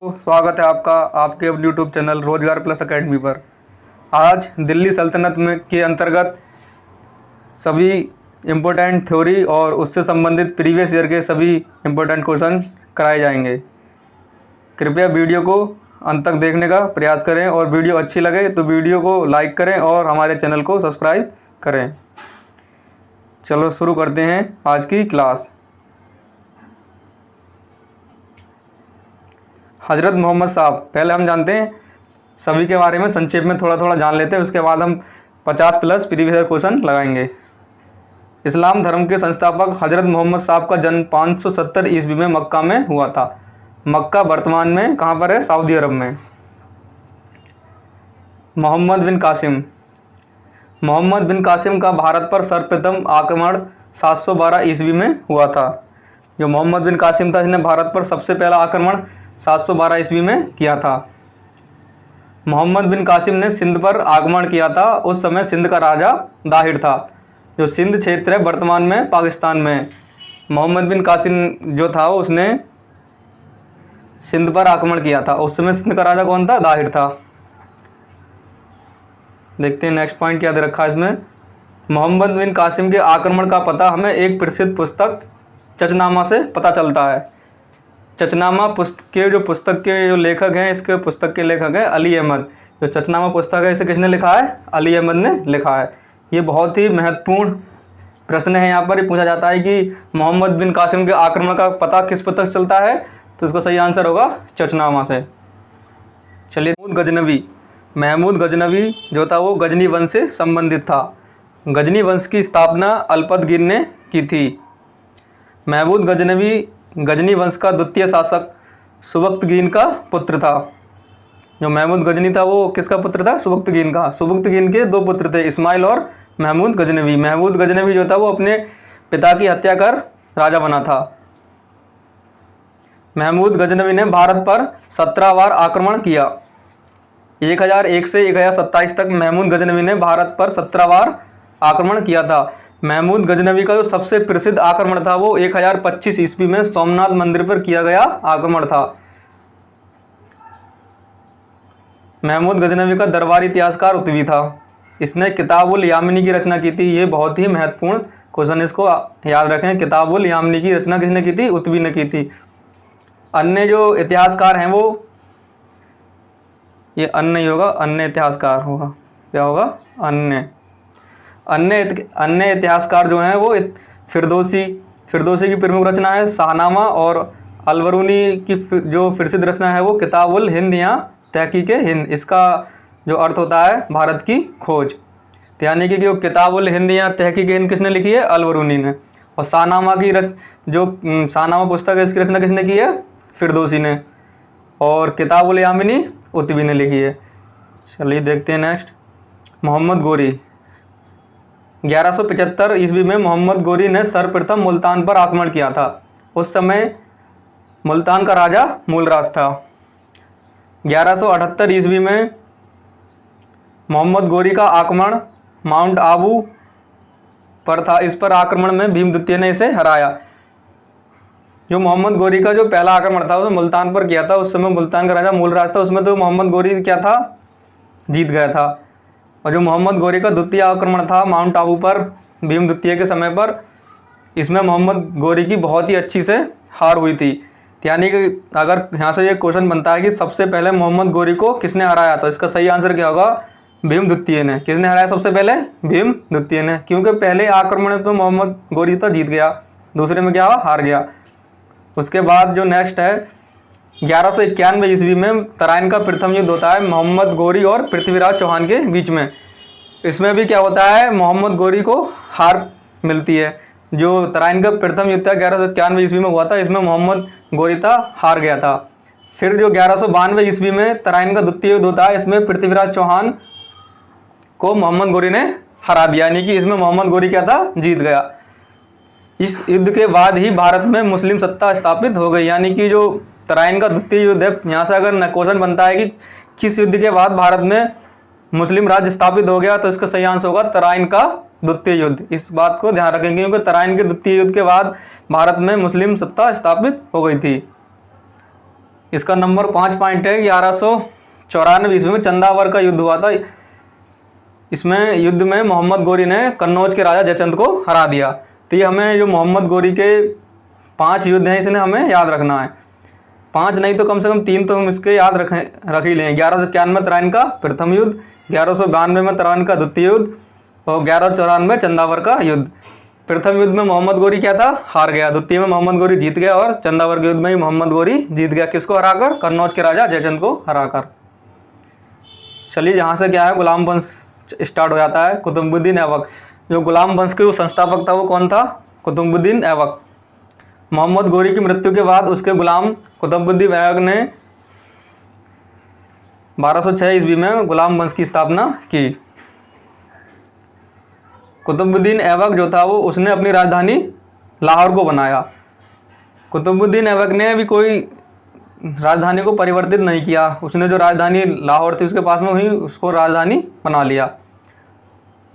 स्वागत है आपका आपके अब यूट्यूब चैनल रोजगार प्लस एकेडमी पर। आज दिल्ली सल्तनत में के अंतर्गत सभी इम्पोर्टेंट थ्योरी और उससे संबंधित प्रीवियस ईयर के सभी इम्पोर्टेंट क्वेश्चन कराए जाएंगे। कृपया वीडियो को अंत तक देखने का प्रयास करें और वीडियो अच्छी लगे तो वीडियो को लाइक करें और हमारे चैनल को सब्सक्राइब करें। चलो शुरू करते हैं आज की क्लास। हज़रत मोहम्मद साहब, पहले हम जानते हैं सभी के बारे में संक्षेप में थोड़ा जान लेते हैं, उसके बाद हम 50 प्लस प्रीवियस ईयर क्वेश्चन लगाएंगे। इस्लाम धर्म के संस्थापक हज़रत मोहम्मद साहब का जन्म 570 ईस्वी में मक्का में हुआ था। मक्का वर्तमान में कहाँ पर है? सऊदी अरब में। मोहम्मद बिन कासिम, मोहम्मद बिन कासिम का भारत पर सर्वप्रथम आक्रमण 712 ईस्वी में हुआ था। जो मोहम्मद बिन कासिम था, इसने भारत पर सबसे पहला आक्रमण 712 ईस्वी में किया था। मोहम्मद बिन कासिम ने सिंध पर आक्रमण किया था। उस समय सिंध का राजा दाहिर था। जो सिंध क्षेत्र है वर्तमान में पाकिस्तान में, मोहम्मद बिन कासिम जो था उसने सिंध पर आक्रमण किया था। उस समय सिंध का राजा कौन था? दाहिर था। देखते हैं नेक्स्ट पॉइंट क्या दे रखा है इसमें। मोहम्मद बिन कासिम के आक्रमण का पता हमें एक प्रसिद्ध पुस्तक चचनामा से पता चलता है। चचनामा पुस्तक के जो लेखक हैं, इसके पुस्तक के लेखक हैं अली अहमद। जो चचनामा पुस्तक है इसे किसने लिखा है? अली अहमद ने लिखा है। ये बहुत ही महत्वपूर्ण प्रश्न है। यहाँ पर पूछा जाता है कि मोहम्मद बिन कासिम के आक्रमण का पता किस पुस्तक से चलता है, तो इसका सही आंसर होगा चचनामा से। चलिए, महमूद गजनवी जो था वो गजनी वंश से संबंधित था। गजनी वंश की स्थापना अल्पतगीन ने की थी। महमूद गजनवी गजनी वंश का द्वितीय शासक सुबक्तगीन का पुत्र था। जो महमूद गजनी था वो किसका पुत्र था? सुबक्तगीन का। सुबक्तगीन के दो पुत्र थे, इस्माइल और महमूद गजनवी। महमूद गजनवी जो था वो अपने पिता की हत्या कर राजा बना था। महमूद गजनवी ने भारत पर 17 बार आक्रमण किया। 1001 से 1027 तक महमूद गजनवी ने भारत पर 17 बार आक्रमण किया था। महमूद गजनवी का जो सबसे प्रसिद्ध आक्रमण था वो 1025 ईस्वी में सोमनाथ मंदिर पर किया गया आक्रमण था। महमूद गजनवी का दरबारी इतिहासकार उतवी था। इसने किताबुल यामिनी की रचना की थी। ये बहुत ही महत्वपूर्ण क्वेश्चन, इसको याद रखें। किताबुल यामिनी की रचना किसने की थी? उतवी ने की थी। अन्य जो इतिहासकार हैं वो, ये अन्य नहीं होगा, अन्य इतिहासकार होगा। क्या होगा? अन्य इतिहासकार जो हैं वो फिरदौसी की प्रमुख रचना है शाहनामा, और अलबरूनी की जो प्रसिद्ध रचना है वो किताबुल हिंद या तहकीक हिंद। इसका जो अर्थ होता है भारत की खोज। तो यानी कि जो किताबुल हिंद या तहकीक हिंद किसने लिखी है? अलबरूनी ने। और शाहनामा शाहनामा पुस्तक है, इसकी रचना किसने की है? फिरदौसी ने। और किताबुल यामिनी उतवी ने लिखी है। चलिए देखते हैं नेक्स्ट। मोहम्मद गोरी, 1175 ईस्वी में मोहम्मद गोरी ने सर्वप्रथम मुल्तान पर आक्रमण किया था। उस समय मुल्तान का राजा मूलराज था। 1178 ईस्वी में मोहम्मद गोरी का आक्रमण माउंट आबू पर था। इस पर आक्रमण में भीम द्वितीय ने इसे हराया। जो मोहम्मद गोरी का जो पहला आक्रमण था उसने मुल्तान पर किया था। उस समय मुल्तान का राजा मूलराज था, उसमें तो मोहम्मद गोरी क्या था? जीत गया था। और जो मोहम्मद गोरी का द्वितीय आक्रमण था माउंट आबू पर भीम द्वितीय के समय पर, इसमें मोहम्मद गोरी की बहुत ही अच्छी से हार हुई थी। यानी कि अगर यहाँ से ये क्वेश्चन बनता है कि सबसे पहले मोहम्मद गोरी को किसने हराया, तो इसका सही आंसर क्या होगा? भीम द्वितीय ने। किसने हराया सबसे पहले? भीम द्वितीय ने। क्योंकि पहले आक्रमण में तो मोहम्मद गोरी तो जीत गया, दूसरे में क्या हुआ? हार गया। उसके बाद जो नेक्स्ट है 1191 ईस्वी में तराइन का प्रथम युद्ध होता है मोहम्मद गोरी और पृथ्वीराज चौहान के बीच में। इसमें भी क्या होता है? मोहम्मद गोरी को हार मिलती है। जो तराइन का प्रथम युद्ध था 1191 ईस्वी में हुआ था, इसमें मोहम्मद गोरी था हार गया था। फिर जो 1192 ईस्वी में तराइन का द्वितीय युद्ध होता है, इसमें पृथ्वीराज चौहान को मोहम्मद गोरी ने हरा दिया। यानी कि इसमें मोहम्मद गोरी क्या था? जीत गया। इस युद्ध के बाद ही भारत में मुस्लिम सत्ता स्थापित हो गई। यानी कि जो तराइन का द्वितीय युद्ध है, यहाँ से अगर क्वेश्चन बनता है कि किस युद्ध के बाद भारत में मुस्लिम राज्य स्थापित हो गया, तो इसका सही आंसर होगा तराइन का द्वितीय युद्ध। इस बात को ध्यान रखेंगे क्योंकि तराइन के द्वितीय युद्ध के बाद भारत में मुस्लिम सत्ता स्थापित हो गई थी। इसका नंबर 5 पॉइंट है। 1194 ईस्वी में चंदावर का युद्ध हुआ था। इसमें युद्ध में मोहम्मद गोरी ने कन्नौज के राजा जयचंद को हरा दिया। तो ये हमें जो मोहम्मद गोरी के 5 युद्ध हैं इसने हमें याद रखना है। 5 नहीं तो कम से कम 3 तो हम इसके याद रख ही लें। 1191 तराइन का प्रथम युद्ध, 1192 में तराइन का द्वितीय युद्ध और 1194 चंदावर का युद्ध। प्रथम युद्ध में मोहम्मद गोरी क्या था, हार गया। द्वितीय में मोहम्मद गोरी जीत गया और चंदावर के युद्ध में ही मोहम्मद गोरी जीत गया। किसको हराकर? कन्नौज के राजा जयचंद को हराकर। चलिए यहाँ से क्या है, गुलाम वंश स्टार्ट हो जाता है। कुतुबुद्दीन ऐबक, जो गुलाम वंश के संस्थापक था वो कौन था? कुतुबुद्दीन ऐबक। मोहम्मद गोरी की मृत्यु के बाद उसके गुलाम कुतुबुद्दीन ऐबक ने 1206 ईस्वी में गुलाम वंश की स्थापना की। कुतुबुद्दीन ऐबक जो था वो उसने अपनी राजधानी लाहौर को बनाया। कुतुबुद्दीन ऐबक ने भी कोई राजधानी को परिवर्तित नहीं किया। उसने जो राजधानी लाहौर थी उसके पास में ही उसको राजधानी बना लिया।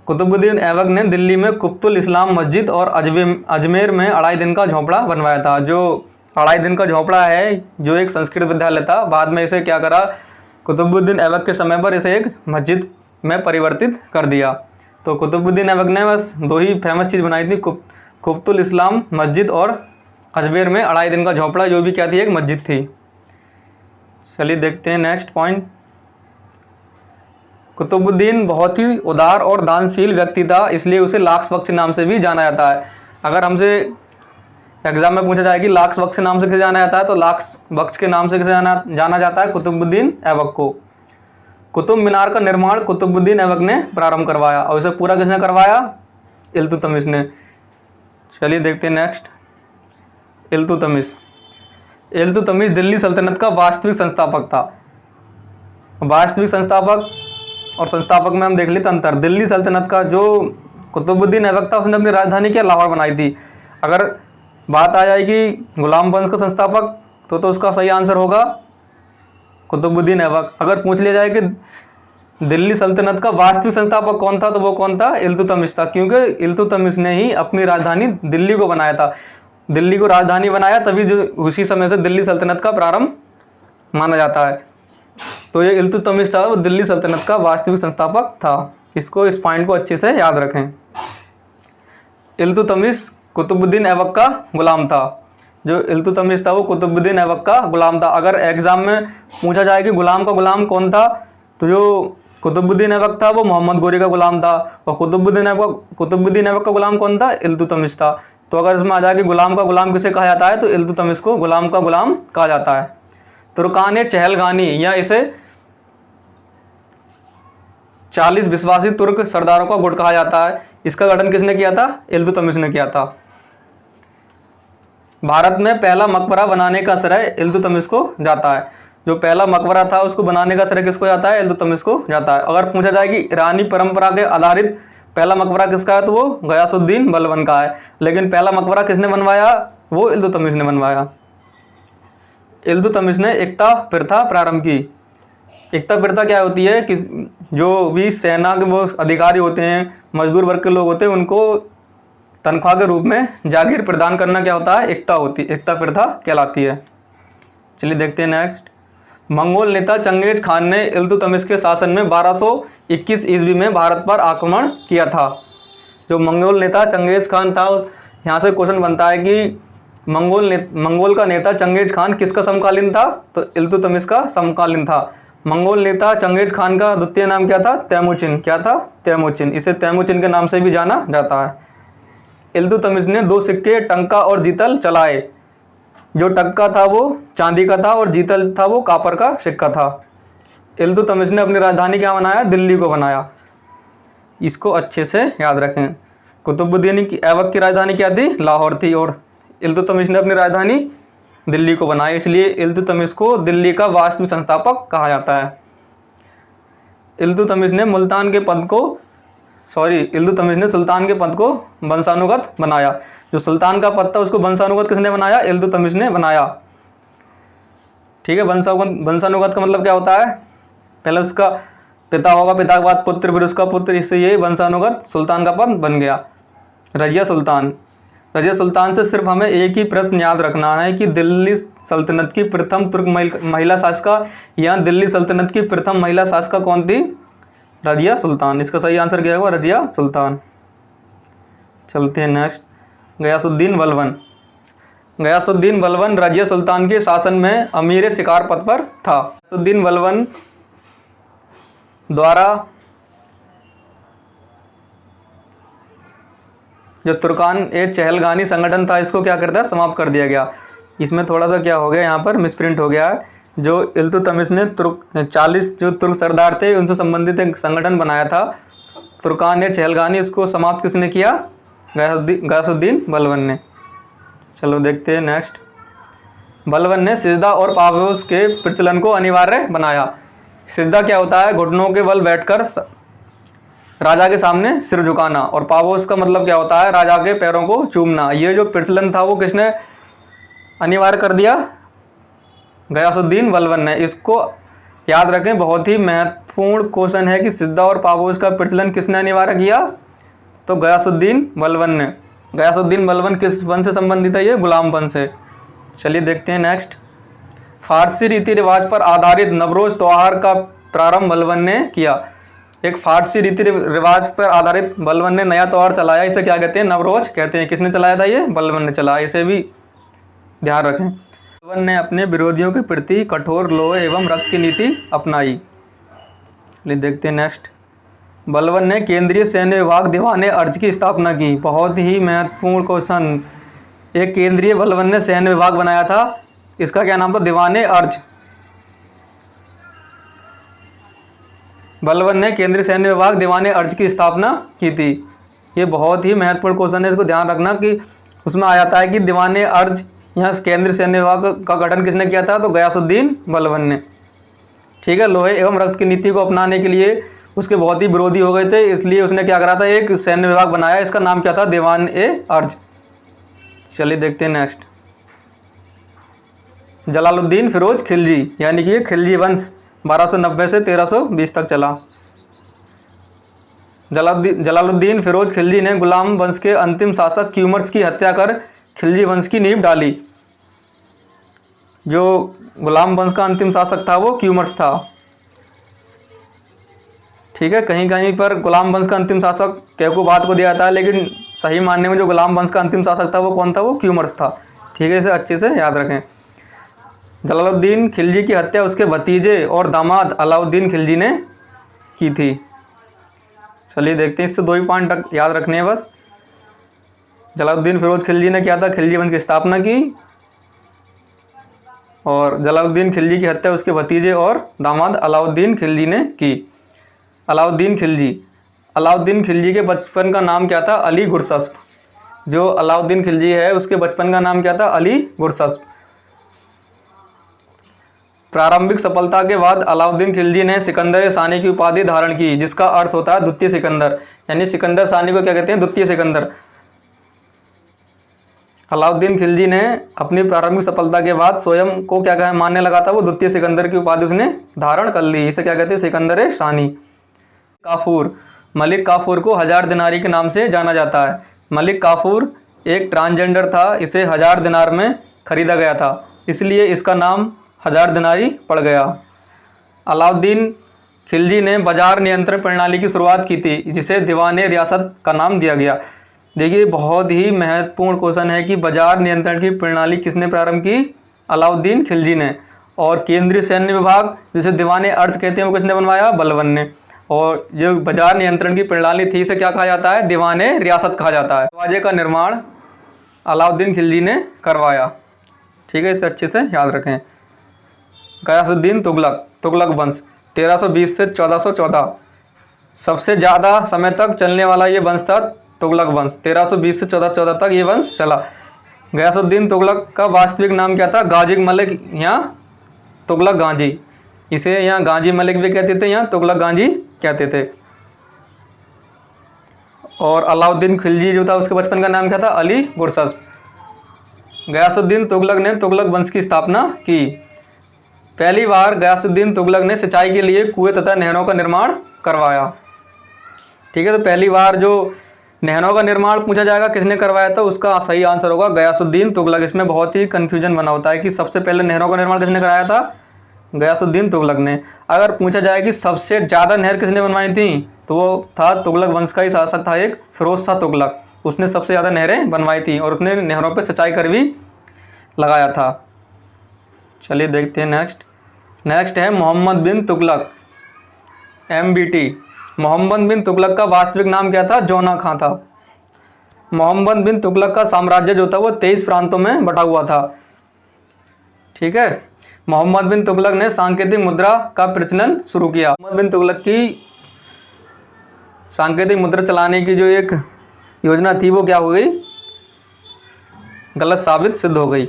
कुतुबुद्दीन ऐबक ने दिल्ली में कुतुल इस्लाम मस्जिद और अजमेर में 2.5 दिन का झोंपड़ा बनवाया था। जो 2.5 दिन का झोंपड़ा है जो एक संस्कृत विद्यालय था, बाद में इसे क्या करा, कुतुबुद्दीन ऐबक के समय पर इसे एक मस्जिद में परिवर्तित कर दिया। तो कुतुबुद्दीन ऐबक ने बस 2 ही फेमस चीज़ बनाई थी, कुतुल इस्लाम मस्जिद और अजमेर में 2.5 दिन का झोंपड़ा, जो भी क्या थी, एक मस्जिद थी। चलिए देखते हैं नेक्स्ट पॉइंट। कुतुबुद्दीन बहुत ही उदार और दानशील व्यक्ति था, इसलिए उसे लाक्स बख्श नाम से भी जाना जाता है। अगर हमसे एग्जाम में पूछा जाए कि लाक्स बख्श नाम से किसे जाना जाता है, तो लाक्स बख्श के नाम से किसे जाना जाता है? कुतुबुद्दीन ऐबक को। कुतुब मीनार का निर्माण कुतुबुद्दीन ऐबक ने प्रारंभ करवाया और इसे पूरा किसने करवाया? इल्तुतमिश ने। चलिए देखते हैं नेक्स्ट। इल्तुतमिश। इल्तुतमिश दिल्ली सल्तनत का वास्तविक संस्थापक था। वास्तविक संस्थापक और संस्थापक में हम देख लेते अंतर। दिल्ली सल्तनत का जो कुतुबुद्दीन ऐबक था उसने अपनी राजधानी क्या, लाहौर बनाई थी। अगर बात आ जाए कि गुलाम वंश का संस्थापक तो उसका सही आंसर होगा कुतुबुद्दीन ऐबक। अगर पूछ लिया जाए कि दिल्ली सल्तनत का वास्तविक संस्थापक कौन था, तो वो कौन था? इल्तुतमिश था, क्योंकि इल्तुतमिश ने ही अपनी राजधानी दिल्ली को बनाया था। दिल्ली को राजधानी बनाया तभी जो उसी समय से दिल्ली सल्तनत का प्रारंभ माना जाता है। तो ये इल्तुतमिश था, वो दिल्ली सल्तनत का वास्तविक संस्थापक था। इसको, इस पॉइंट को अच्छे से याद रखें। इल्तुतमिश कुतुबुद्दीन ऐबक का गुलाम था। जो इल्तुतमिश था वो कुतुबुद्दीन ऐबक का गुलाम था। अगर एग्जाम में पूछा जाए कि गुलाम का गुलाम कौन था, तो जो कुतुबुद्दीन ऐबक था वो मोहम्मद गोरी का गुलाम था और कुतुबुद्दीन ऐबक का गुलाम कौन था? इल्तुतमिश था। तो अगर इसमें आ जाए कि गुलाम का गुलाम किसे कहा जाता है, तो इल्तुतमिश को गुलाम का गुलाम कहा जाता है। तुर्कान चहलगानी, या इसे 40 विश्वासी तुर्क सरदारों का गुट कहा जाता है। इसका गठन किसने किया था? इल्तुतमिश ने किया था। भारत में पहला मकबरा बनाने का श्रेय इल्तुतमिश को जाता है। जो पहला मकबरा था उसको बनाने का श्रेय किसको जाता है? इल्तुतमिश को जाता है। अगर पूछा जाए कि ईरानी परंपरा के आधारित पहला मकबरा किसका है, तो वो गयासुद्दीन बलबन का है। लेकिन पहला मकबरा किसने बनवाया? वो इल्तुतमिश ने बनवाया। इल्तुतमिश ने एकता प्रथा प्रारंभ की। एकता प्रथा क्या होती है कि जो भी सेना के वो अधिकारी होते हैं, मजदूर वर्ग के लोग होते हैं, उनको तनख्वाह के रूप में जागीर प्रदान करना क्या होता है? एकता प्रथा कहलाती है। चलिए देखते हैं नेक्स्ट। मंगोल नेता चंगेज खान ने इल्तुतमिश के शासन में 1221 ईस्वी में भारत पर आक्रमण किया था। जो मंगोल नेता चंगेज खान था, यहाँ से क्वेश्चन बनता है कि मंगोल का नेता चंगेज खान किसका समकालीन था? तो इल्तुतमिश का समकालीन था। मंगोल नेता चंगेज खान का द्वितीय नाम क्या था? तैमूचिन। क्या था? तैमूचिन। इसे तैमूचिन के नाम से भी जाना जाता है। इल्तुतमिश ने 2 सिक्के, टंका और जीतल चलाए। जो टंका था वो चांदी का था और जीतल था वो कॉपर का सिक्का था। इल्तुतमिश ने अपनी राजधानी क्या बनाया? दिल्ली को बनाया। इसको अच्छे से याद रखें। कुतुबुद्दीन ऐबक की राजधानी क्या थी? लाहौर थी और इल्तुतमिश ने अपनी राजधानी दिल्ली को बनाई, इसलिए इल्तुतमिश को दिल्ली का वास्तविक संस्थापक कहा जाता है। इल्तुतमिश ने इल्तुतमिश ने सुल्तान के पद को वंशानुगत बनाया। जो सुल्तान का पद था उसको वंशानुगत किसने बनाया? इल्तुतमिश ने बनाया। ठीक है, वंशानुगत का मतलब क्या होता है? पहले उसका पिता होगा, पिता के बाद पुत्र, फिर उसका पुत्र, इससे ये वंशानुगत सुल्तान का पद बन गया, रजिया सुल्तान। रजिया सुल्तान से सिर्फ हमें एक ही प्रश्न याद रखना है कि दिल्ली सल्तनत की प्रथम तुर्क महिला शासिका या दिल्ली सल्तनत की प्रथम महिला शासिका कौन थी? रजिया सुल्तान। इसका सही आंसर क्या होगा? रजिया सुल्तान। चलते हैं नेक्स्ट। गयासुद्दीन बलबन। गयासुद्दीन बलबन रजिया सुल्तान के शासन में अमीर शिकार पद पर था। गयासुद्दीन बलबन द्वारा जो तुर्कान ए चहलगानी संगठन था इसको क्या करता है? समाप्त कर दिया गया। इसमें थोड़ा सा क्या हो गया, यहाँ पर मिसप्रिंट हो गया है। जो इल्तुतमिश ने 40 जो तुर्क सरदार थे उनसे संबंधित एक संगठन बनाया था तुर्कान ए चहलगानी, उसको समाप्त किसने किया? गयासुद्दीन बलबन ने। चलो देखते हैं नेक्स्ट। बलबन ने सिजदा और पापोस के प्रचलन को अनिवार्य बनाया। सिजदा क्या होता है? घुटनों के बल बैठकर राजा के सामने सिर झुकाना, और पापोस का मतलब क्या होता है? राजा के पैरों को चूमना। ये जो प्रचलन था वो किसने अनिवार्य कर दिया? गयासुद्दीन बलबन ने। इसको याद रखें, बहुत ही महत्वपूर्ण क्वेश्चन है कि सिजदा और पापोस का प्रचलन किसने अनिवार्य किया? तो गयासुद्दीन बलबन ने। गयासुद्दीन बलबन किस वंश से संबंधित है? ये गुलाम वंश से। चलिए देखते हैं नेक्स्ट। फारसी रीति रिवाज पर आधारित नवरोज त्योहार का प्रारंभ बलबन ने किया। एक फारसी रीति रिवाज पर आधारित बलबन ने नया त्यौहार चलाया, इसे क्या कहते हैं? नवरोज कहते हैं। किसने चलाया था? ये बलबन ने चलाया। इसे भी ध्यान रखें। बलबन ने अपने विरोधियों के प्रति कठोर लोहे एवं रक्त की नीति अपनाई। चलिए देखते हैं नेक्स्ट। बलबन ने केंद्रीय सैन्य विभाग दीवाने अर्ज की स्थापना की। बहुत ही महत्वपूर्ण क्वेश्चन। एक केंद्रीय बलबन ने सैन्य विभाग बनाया था, इसका क्या नाम था? दीवाने अर्ज। बलबन ने केंद्रीय सैन्य विभाग दीवाने अर्ज की स्थापना की थी। ये बहुत ही महत्वपूर्ण क्वेश्चन है, इसको ध्यान रखना कि उसमें आ जाता है कि दीवाने अर्ज, यहाँ केंद्रीय सैन्य विभाग का गठन किसने किया था? तो गयासुद्दीन बलबन ने। ठीक है। लोहे एवं रक्त की नीति को अपनाने के लिए उसके बहुत ही विरोधी हो गए थे, इसलिए उसने क्या करा था? एक सैन्य विभाग बनाया, इसका नाम क्या था? दीवान ए अर्ज। चलिए देखते हैं नेक्स्ट। जलालुद्दीन फिरोज खिलजी, यानी कि ये खिलजी वंश 1290 से 1320 तक चला। जलालुद्दीन फिरोज खिलजी ने गुलाम वंश के अंतिम शासक क्यूमर्स की हत्या कर खिलजी वंश की नींव डाली। जो गुलाम वंश का अंतिम शासक था वो क्यूमर्स था। ठीक है। कहीं कहीं पर गुलाम वंश का अंतिम शासक कैकुबाद को दिया जाता है, लेकिन सही मानने में जो गुलाम वंश का अंतिम शासक था वो कौन था? वो क्यूमर्स था। ठीक है, इसे अच्छे से याद रखें। जलालुद्दीन खिलजी की हत्या उसके भतीजे और दामाद अलाउद्दीन खिलजी ने की थी। चलिए देखते हैं, इससे 2 ही पॉइंट याद रखने हैं बस। जलालुद्दीन फिरोज खिलजी ने क्या था? खिलजी वंश की स्थापना की, और जलालुद्दीन खिलजी की हत्या उसके भतीजे और दामाद अलाउद्दीन खिलजी ने की। अलाउद्दीन खिलजी के बचपन का नाम क्या था? अली गुरसस्प। जो अलाउद्दीन खिलजी है उसके बचपन का नाम क्या था? अली गुरसस्प। प्रारंभिक सफलता के बाद अलाउद्दीन खिलजी ने सिकंदर सानी की उपाधि धारण की, जिसका अर्थ होता है द्वितीय सिकंदर, यानी सिकंदर सानी को क्या कहते हैं? द्वितीय सिकंदर। अलाउद्दीन खिलजी ने अपनी प्रारंभिक सफलता के बाद स्वयं को क्या मानने लगा था? वो द्वितीय सिकंदर की उपाधि उसने धारण कर ली। इसे क्या कहते हैं? सिकंदर सानी। मलिक काफूर को 1000 दिनारी के नाम से जाना जाता है। मलिक काफूर एक ट्रांसजेंडर था, इसे 1000 दिनार में खरीदा गया था, इसलिए इसका नाम 1000 दिनारी पड़ गया। अलाउद्दीन खिलजी ने बाजार नियंत्रण प्रणाली की शुरुआत की थी, जिसे दीवाने रियासत का नाम दिया गया। देखिए, बहुत ही महत्वपूर्ण क्वेश्चन है कि बाजार नियंत्रण की प्रणाली किसने प्रारंभ की? अलाउद्दीन खिलजी ने। और केंद्रीय सैन्य विभाग जिसे दीवाने अर्ज कहते हैं वो किसने बनवाया? बलबन ने। और जो बाजार नियंत्रण की प्रणाली थी इसे क्या कहा जाता है? दीवाने रियासत कहा जाता है। दरवाजे का निर्माण अलाउद्दीन खिलजी ने करवाया। ठीक है, इसे अच्छे से याद रखें। गयासुद्दीन तुगलक वंश 1320 से 1414, सबसे ज़्यादा समय तक चलने वाला ये वंश था तुगलक वंश। 1320 से 1414 तक ये वंश चला। गयासुद्दीन तुगलक का वास्तविक नाम क्या था? गाजी मलिक या तुगलक गाजी। इसे यहाँ गाजी मलिक भी कहते थे, यहाँ तुगलक गाजी कहते थे। और अलाउद्दीन खिलजी जो था उसके बचपन का नाम क्या था? अली गुरसस्प। गयासुद्दीन तुगलक ने तुगलक वंश की स्थापना की। पहली बार गयासुद्दीन तुगलक ने सिंचाई के लिए कुएं तथा नहरों का निर्माण करवाया। ठीक है, तो पहली बार जो नहरों का निर्माण पूछा जाएगा किसने करवाया था, उसका सही आंसर होगा गयासुद्दीन तुगलक। इसमें बहुत ही कन्फ्यूजन बना होता है कि सबसे पहले नहरों का निर्माण किसने कराया था, गयासुद्दीन तुगलक ने। अगर पूछा जाए कि सबसे ज़्यादा नहर किसने बनवाई थी, तो वो था तुगलक वंश का ही शासक था एक, फिरोज शाह तुगलक। उसने सबसे ज़्यादा नहरें बनवाई थी और उसने नहरों पर सिंचाई कर भी लगाया था। चलिए देखते हैं नेक्स्ट है मोहम्मद बिन तुगलक, MBT। मोहम्मद बिन तुगलक का वास्तविक नाम क्या था, जौना खां था। मोहम्मद बिन तुगलक का साम्राज्य जो था वो 23 प्रांतों में बटा हुआ था। ठीक है। मोहम्मद बिन तुगलक ने सांकेतिक मुद्रा का प्रचलन शुरू किया। मोहम्मद बिन तुगलक की सांकेतिक मुद्रा चलाने की जो एक योजना थी वो क्या हो गई, गलत साबित सिद्ध हो गई।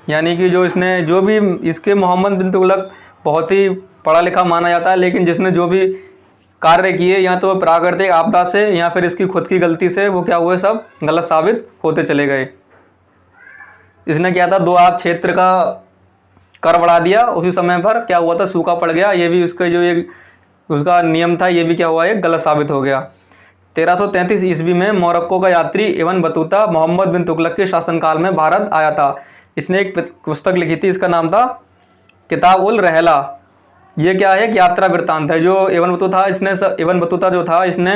यानी कि जो भी इसके मोहम्मद बिन तुगलक बहुत ही पढ़ा लिखा माना जाता है, लेकिन जिसने जो भी कार्य किए या तो प्राकृतिक आपदा से या फिर इसकी खुद की गलती से वो क्या हुए, सब गलत साबित होते चले गए। इसने क्या था, दोआब क्षेत्र का कर बढ़ा दिया, उसी समय पर क्या हुआ था, सूखा पड़ गया। ये भी उसका जो एक उसका नियम था, ये भी क्या हुआ, एक गलत साबित हो गया। 1333 ईस्वी में मोरक्को का यात्री इब्न बतूता मोहम्मद बिन तुगलक के शासनकाल में भारत आया था। इसने एक पुस्तक लिखी थी, इसका नाम था किताब उल रहला। ये क्या है, एक यात्रा वृत्तांत है। जो इब्न बतूता जो था, इसने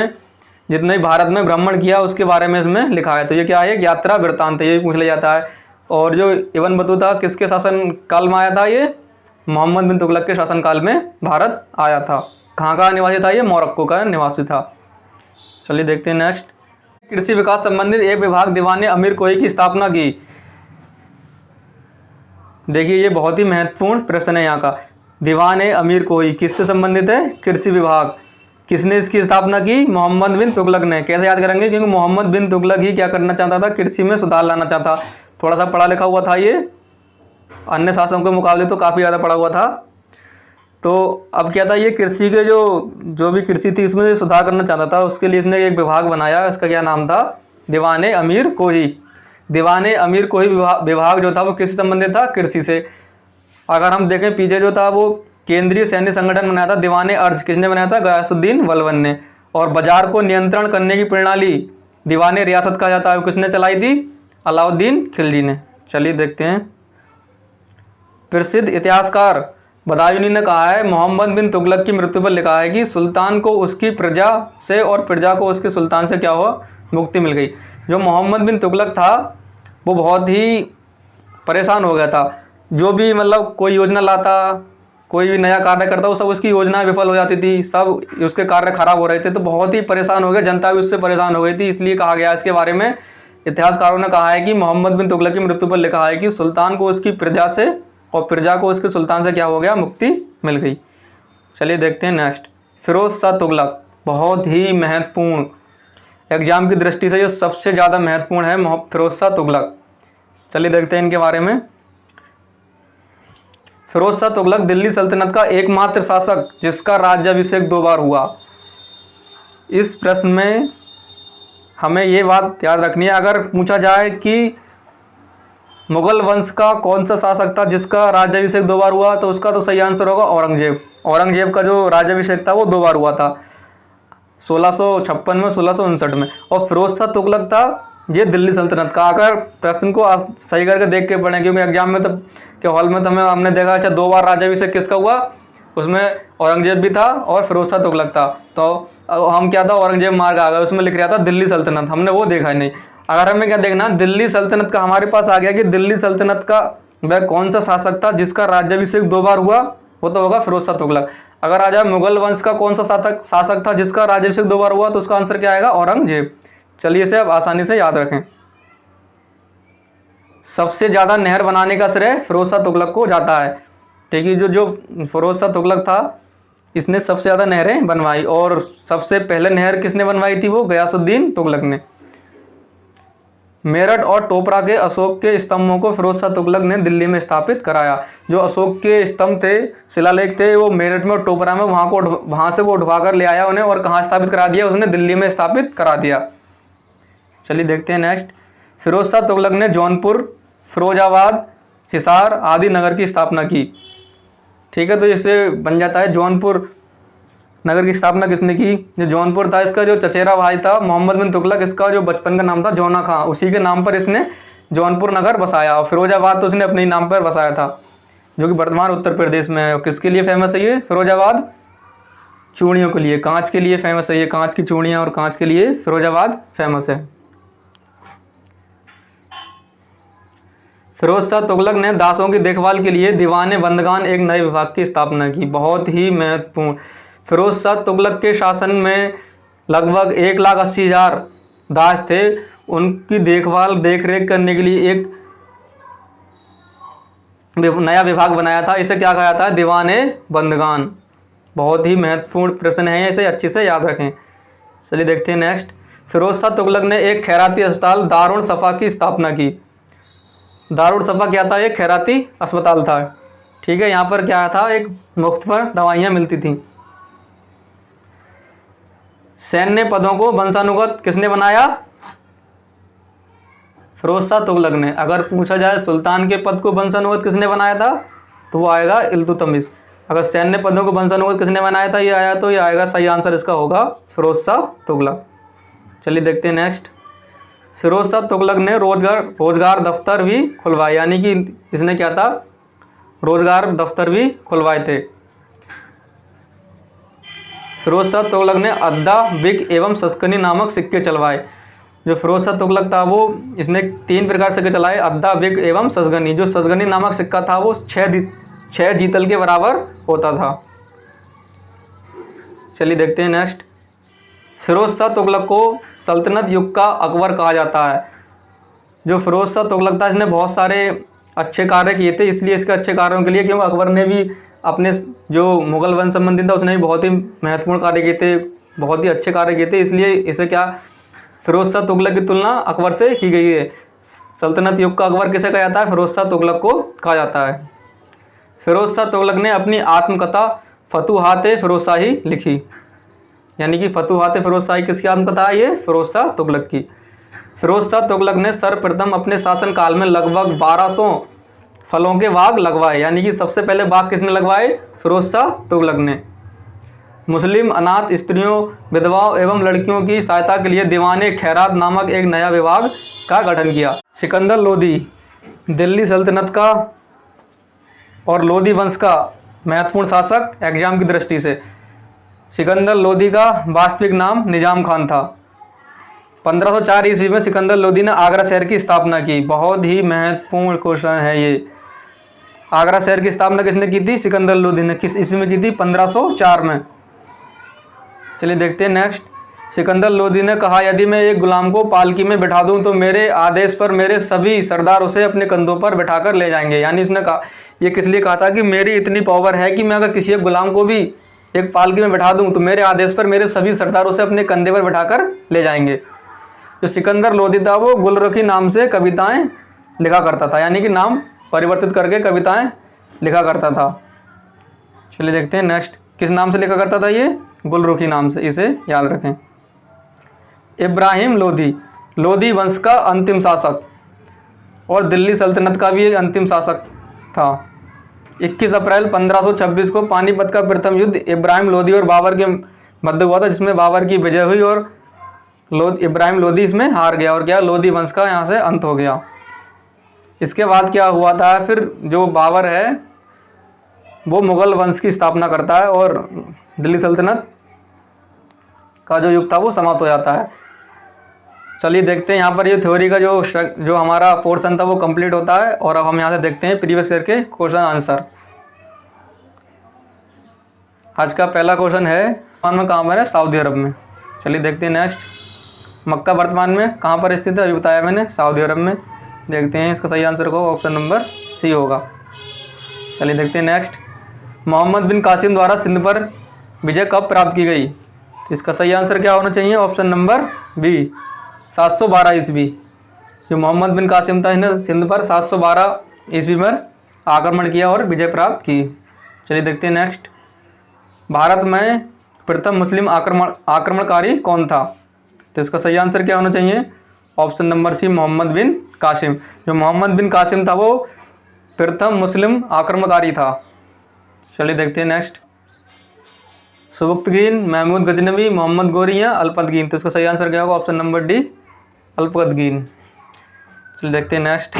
जितने भारत में भ्रमण किया उसके बारे में इसमें लिखा है। तो ये क्या है, एक यात्रा वृत्तांत है, ये पूछ लिया जाता है। और जो इब्न बतूता किसके शासन काल में आया था, ये मोहम्मद बिन तुगलक के शासनकाल में भारत आया था। कहाँ का निवासी था, ये मोरक्को का निवासी था। चलिए देखते हैं नेक्स्ट। कृषि विकास संबंधित एक विभाग दीवाने अमीर कोही की स्थापना की। देखिए ये बहुत ही महत्वपूर्ण प्रश्न है यहाँ का। दीवाने अमीर कोही किससे संबंधित है, कृषि विभाग। किसने इसकी स्थापना की, मोहम्मद बिन तुगलक ने। कैसे याद करेंगे, क्योंकि मोहम्मद बिन तुगलक ही क्या करना चाहता था, कृषि में सुधार लाना चाहता। थोड़ा सा पढ़ा लिखा हुआ था ये, अन्य शासकों के मुकाबले तो काफ़ी ज़्यादा पढ़ा हुआ था। तो अब क्या था, ये कृषि के जो भी कृषि थी इसमें सुधार करना चाहता था, उसके लिए इसने एक विभाग बनाया। इसका क्या नाम था, दीवाने अमीर कोही। दीवाने अमीर कोही विभाग जो था वो किससे संबंधित था, कृषि से। अगर हम देखें पीछे जो था वो केंद्रीय सैन्य संगठन बनाया था दीवाने अर्ज, किसने बनाया था, गयासुद्दीन बलबन ने। और बाजार को नियंत्रण करने की प्रणाली दीवाने रियासत कहा जाता है, वो किसने चलाई थी, अलाउद्दीन खिलजी ने। चलिए देखते हैं। प्रसिद्ध इतिहासकार बदायूनी ने कहा है, मोहम्मद बिन तुगलक की मृत्यु पर लिखा है कि सुल्तान को उसकी प्रजा से और प्रजा को उसके सुल्तान से क्या हुआ, मुक्ति मिल गई। जो मोहम्मद बिन तुगलक था वो बहुत ही परेशान हो गया था। जो भी मतलब कोई योजना लाता, कोई भी नया कार्य करता, वो सब उसकी योजना विफल हो जाती थी, सब उसके कार्य खराब हो रहे थे। तो बहुत ही परेशान हो गया, जनता भी उससे परेशान हो गई थी। इसलिए कहा गया इसके बारे में, इतिहासकारों ने कहा है कि मोहम्मद बिन तुगलक की मृत्यु पर लिखा है कि सुल्तान को उसकी प्रजा से और प्रजा को उसके सुल्तान से क्या हो गया, मुक्ति मिल गई। चलिए देखते हैं नेक्स्ट। फिरोज शाह तुगलक बहुत ही महत्वपूर्ण, एग्जाम की दृष्टि से जो सबसे ज़्यादा महत्वपूर्ण है फिरोज शाह तुगलक। चलिए देखते हैं इनके बारे में। फिरोज शाह तुगलक दिल्ली सल्तनत का एकमात्र शासक जिसका राज्याभिषेक 2 बार हुआ। इस प्रश्न में हमें ये बात याद रखनी है, अगर पूछा जाए कि मुगल वंश का कौन सा शासक था जिसका राज्याभिषेक 2 बार हुआ, तो उसका तो सही आंसर होगा औरंगजेब। औरंगजेब का जो राज्याभिषेक था वो 2 बार हुआ था, 1656 में, 1659 में। और फिरोज शाह तुगलक था ये दिल्ली सल्तनत का। अगर प्रश्न को सही करके देख के पढ़ें, क्योंकि एग्जाम में तब के हॉल में तो हमने देखा अच्छा 2 बार राज्याभिषेक किसका हुआ, उसमें औरंगजेब भी था और फिरोज शाह तुगलक था। तो हम क्या था, औरंगजेब मार्ग आ गया, उसमें लिख रहा था दिल्ली सल्तनत, हमने वो देखा ही नहीं। अगर हमें क्या देखना, दिल्ली सल्तनत का हमारे पास आ गया कि दिल्ली सल्तनत का वह कौन सा शासक था जिसका राज्याभिषेक 2 बार हुआ, वो तो होगा फिरोज शाह तुगलक। अगर आ जाए मुगल वंश का कौन सा शासक था जिसका राज्याभिषेक 2 बार हुआ, तो उसका आंसर क्या आएगा, औरंगजेब। चलिए इसे आप आसानी से याद रखें। सबसे ज़्यादा नहर बनाने का श्रेय फिरोज शाह तुगलक को जाता है। ठीक है, जो फिरोज शाह तुगलक था इसने सबसे ज़्यादा नहरें बनवाई। और सबसे पहले नहर किसने बनवाई थी, वो गयासुद्दीन तुगलक ने। मेरठ और टोपरा के अशोक के स्तंभों को फिरोज शाह तुगलक ने दिल्ली में स्थापित कराया। जो अशोक के स्तंभ थे, शिलालेख थे, वो मेरठ में और टोपरा में, वहाँ से वो उठवा कर ले आया उन्हें, और कहाँ स्थापित करा दिया, उसने दिल्ली में स्थापित करा दिया। चलिए देखते हैं नेक्स्ट। फिरोज शाह तुगलक ने जौनपुर, फिरोजाबाद, हिसार आदि नगर की स्थापना की। ठीक है, तो इससे बन जाता है जौनपुर नगर की स्थापना किसने की? जो जौनपुर था इसका जो चचेरा भाई था मोहम्मद बिन तुगलक, इसका जो बचपन का नाम था जौना खां, उसी के नाम पर इसने जौनपुर नगर बसाया। और फिरोजाबाद तो उसने अपने ही नाम पर बसाया था, जो कि वर्तमान उत्तर प्रदेश में है। और किसके लिए फेमस है ये फिरोजाबाद? चूड़ियों के लिए, कांच के लिए फेमस है ये। कांच की चूड़ियाँ और कांच के लिए फिरोजाबाद फेमस है। फिरोज शाह तुगलक ने दासों की देखभाल के लिए दीवाने बंदगान एक नए विभाग की स्थापना की। बहुत ही महत्वपूर्ण। फिरोज शाह तुगलक के शासन में लगभग 1,80,000 दास थे। उनकी देखभाल देख रेख करने के लिए एक नया विभाग बनाया था। इसे क्या कहा जाता है? दीवाने बंदगान। बहुत ही महत्वपूर्ण प्रश्न है, इसे अच्छे से याद रखें। चलिए देखते हैं नेक्स्ट। फिरोज शाह तुगलक ने एक खैराती अस्पताल दारुल सफ़ा की स्थापना की। दारुल सफ़ा क्या था? एक खैराती अस्पताल था। ठीक है, यहाँ पर क्या था? एक मुफ्त पर दवाइयाँ मिलती थीं। सैन्य पदों को वंशानुगत किसने बनाया? फिरोज शाह तुगलक ने। अगर पूछा जाए सुल्तान के पद को वंशानुगत किसने बनाया था, तो वो आएगा इल्तुतमिश। अगर सैन्य पदों को वंशानुगत किसने बनाया था, ये आया तो ये आएगा, सही आंसर इसका होगा फिरोज शाह तुगलक। चलिए देखते हैं नेक्स्ट। फिरोज शाह तुगलक ने रोजगार दफ्तर भी खुलवाए, यानी कि इसने क्या था? रोजगार दफ्तर भी खुलवाए थे। फिरोज शाह तुगलक ने अद्दा, बिग एवं सस्कनी नामक सिक्के चलवाए। जो फिरोज शाह तुगलक था वो इसने 3 प्रकार सिक्के चलाए, अद्दा, बिग एवं सस्गनी। जो सस्गनी नामक सिक्का था वो 6 जीतल के बराबर होता था। चलिए देखते हैं नेक्स्ट। फिरोज शाह तुगलक को सल्तनत युग का अकबर कहा जाता है। जो फिरोज शाह तुगलक था इसने बहुत सारे अच्छे कार्य किए थे, इसलिए इसके अच्छे कार्यों के लिए, क्योंकि अकबर ने भी अपने जो मुगल वंश संबंधी था उसने भी बहुत ही महत्वपूर्ण कार्य किए थे, बहुत ही अच्छे कार्य किए थे, इसलिए इसे क्या फिरोज शाह तुगलक की तुलना अकबर से की गई है। सल्तनत युग का अकबर किसे कहा जाता है? फिरोज शाह तुगलक को कहा जाता है। फिरोज शाह तुगलक ने अपनी आत्मकथा फतुहात फिरोजशाही लिखी, यानी कि फतुहात फिरोजशाही किसकी आत्मकथा है? ये फिरोज शाह तुगलक की। फिरोज शाह तुगलक ने सर्वप्रथम अपने शासनकाल में लगभग 1200 फलों के बाग लगवाए, यानी कि सबसे पहले बाग किसने लगवाए? फिरोज शाह तुगलक ने। मुस्लिम अनाथ स्त्रियों, विधवाओं एवं लड़कियों की सहायता के लिए दीवाने खैरात नामक एक नया विभाग का गठन किया। सिकंदर लोदी दिल्ली सल्तनत का और लोदी वंश का महत्वपूर्ण शासक एग्जाम की दृष्टि से। सिकंदर लोदी का वास्तविक नाम निजाम खान था। 1504 ईस्वी में सिकंदर लोदी ने आगरा शहर की स्थापना की। बहुत ही महत्वपूर्ण क्वेश्चन है ये। आगरा शहर की स्थापना किसने की थी? सिकंदर लोदी ने। किस ईस्वी में की थी? 1504 में। चलिए देखते हैं नेक्स्ट। सिकंदर लोदी ने कहा, यदि मैं एक गुलाम को पालकी में बिठा दूं तो मेरे आदेश पर मेरे सभी सरदार उसे अपने कंधों पर बिठाकर ले जाएंगे। यानी उसने कहा, ये किस लिए कहा था कि मेरी इतनी पावर है कि मैं अगर किसी एक गुलाम को भी एक पालकी में बिठा दूं तो मेरे आदेश पर मेरे सभी सरदार उसे अपने कंधे पर बिठाकर ले जाएंगे। जो सिकंदर लोदी था वो गुलरुखी नाम से कविताएं लिखा करता था, यानी कि नाम परिवर्तित करके कविताएं लिखा करता था। चलिए देखते हैं नेक्स्ट। किस नाम से लिखा करता था ये? गुलरुखी नाम से, इसे याद रखें। इब्राहिम लोदी, लोदी वंश का अंतिम शासक और दिल्ली सल्तनत का भी एक अंतिम शासक था। 21 अप्रैल 1526 को पानीपत का प्रथम युद्ध इब्राहिम लोदी और बाबर के मध्य हुआ था, जिसमें बाबर की विजय हुई और इब्राहिम लोदी इसमें हार गया और क्या लोदी वंश का यहाँ से अंत हो गया। इसके बाद क्या हुआ था? फिर जो बाबर है वो मुगल वंश की स्थापना करता है और दिल्ली सल्तनत का जो युग था वो समाप्त हो जाता है। चलिए देखते हैं, यहाँ पर ये थ्योरी का जो हमारा पोर्शन था वो कंप्लीट होता है। और अब हम यहाँ से देखते हैं प्रीवियस ईयर के क्वेश्चन आंसर। आज का पहला क्वेश्चन है, वर्तमान में कहाँ पर है? सऊदी अरब में। चलिए देखते हैं नेक्स्ट। मक्का वर्तमान में कहाँ पर स्थित है? अभी बताया मैंने, सऊदी अरब में। देखते हैं इसका सही आंसर को, ऑप्शन नंबर सी होगा। चलिए देखते हैं नेक्स्ट। मोहम्मद बिन कासिम द्वारा सिंध पर विजय कब प्राप्त की गई? इसका सही आंसर क्या होना चाहिए? ऑप्शन नंबर बी, 712 ईस्वी। जो मोहम्मद बिन कासिम था इसने सिंध पर 712 ईस्वी में आक्रमण किया और विजय प्राप्त की। चलिए देखते हैं नेक्स्ट। भारत में प्रथम मुस्लिम आक्रमणकारी कौन था? तो इसका सही आंसर क्या होना चाहिए? ऑप्शन नंबर सी, मोहम्मद बिन कासिम। जो मोहम्मद बिन कासिम था वो प्रथम मुस्लिम आक्रमणकारी था। चलिए देखते हैं नेक्स्ट। सुबुक्तगीन, महमूद गजनवी, मोहम्मद गोरी या अल्पतगीन। तो इसका सही आंसर क्या होगा? Option number D, Alptigin. चलिए देखते हैं नेक्स्ट।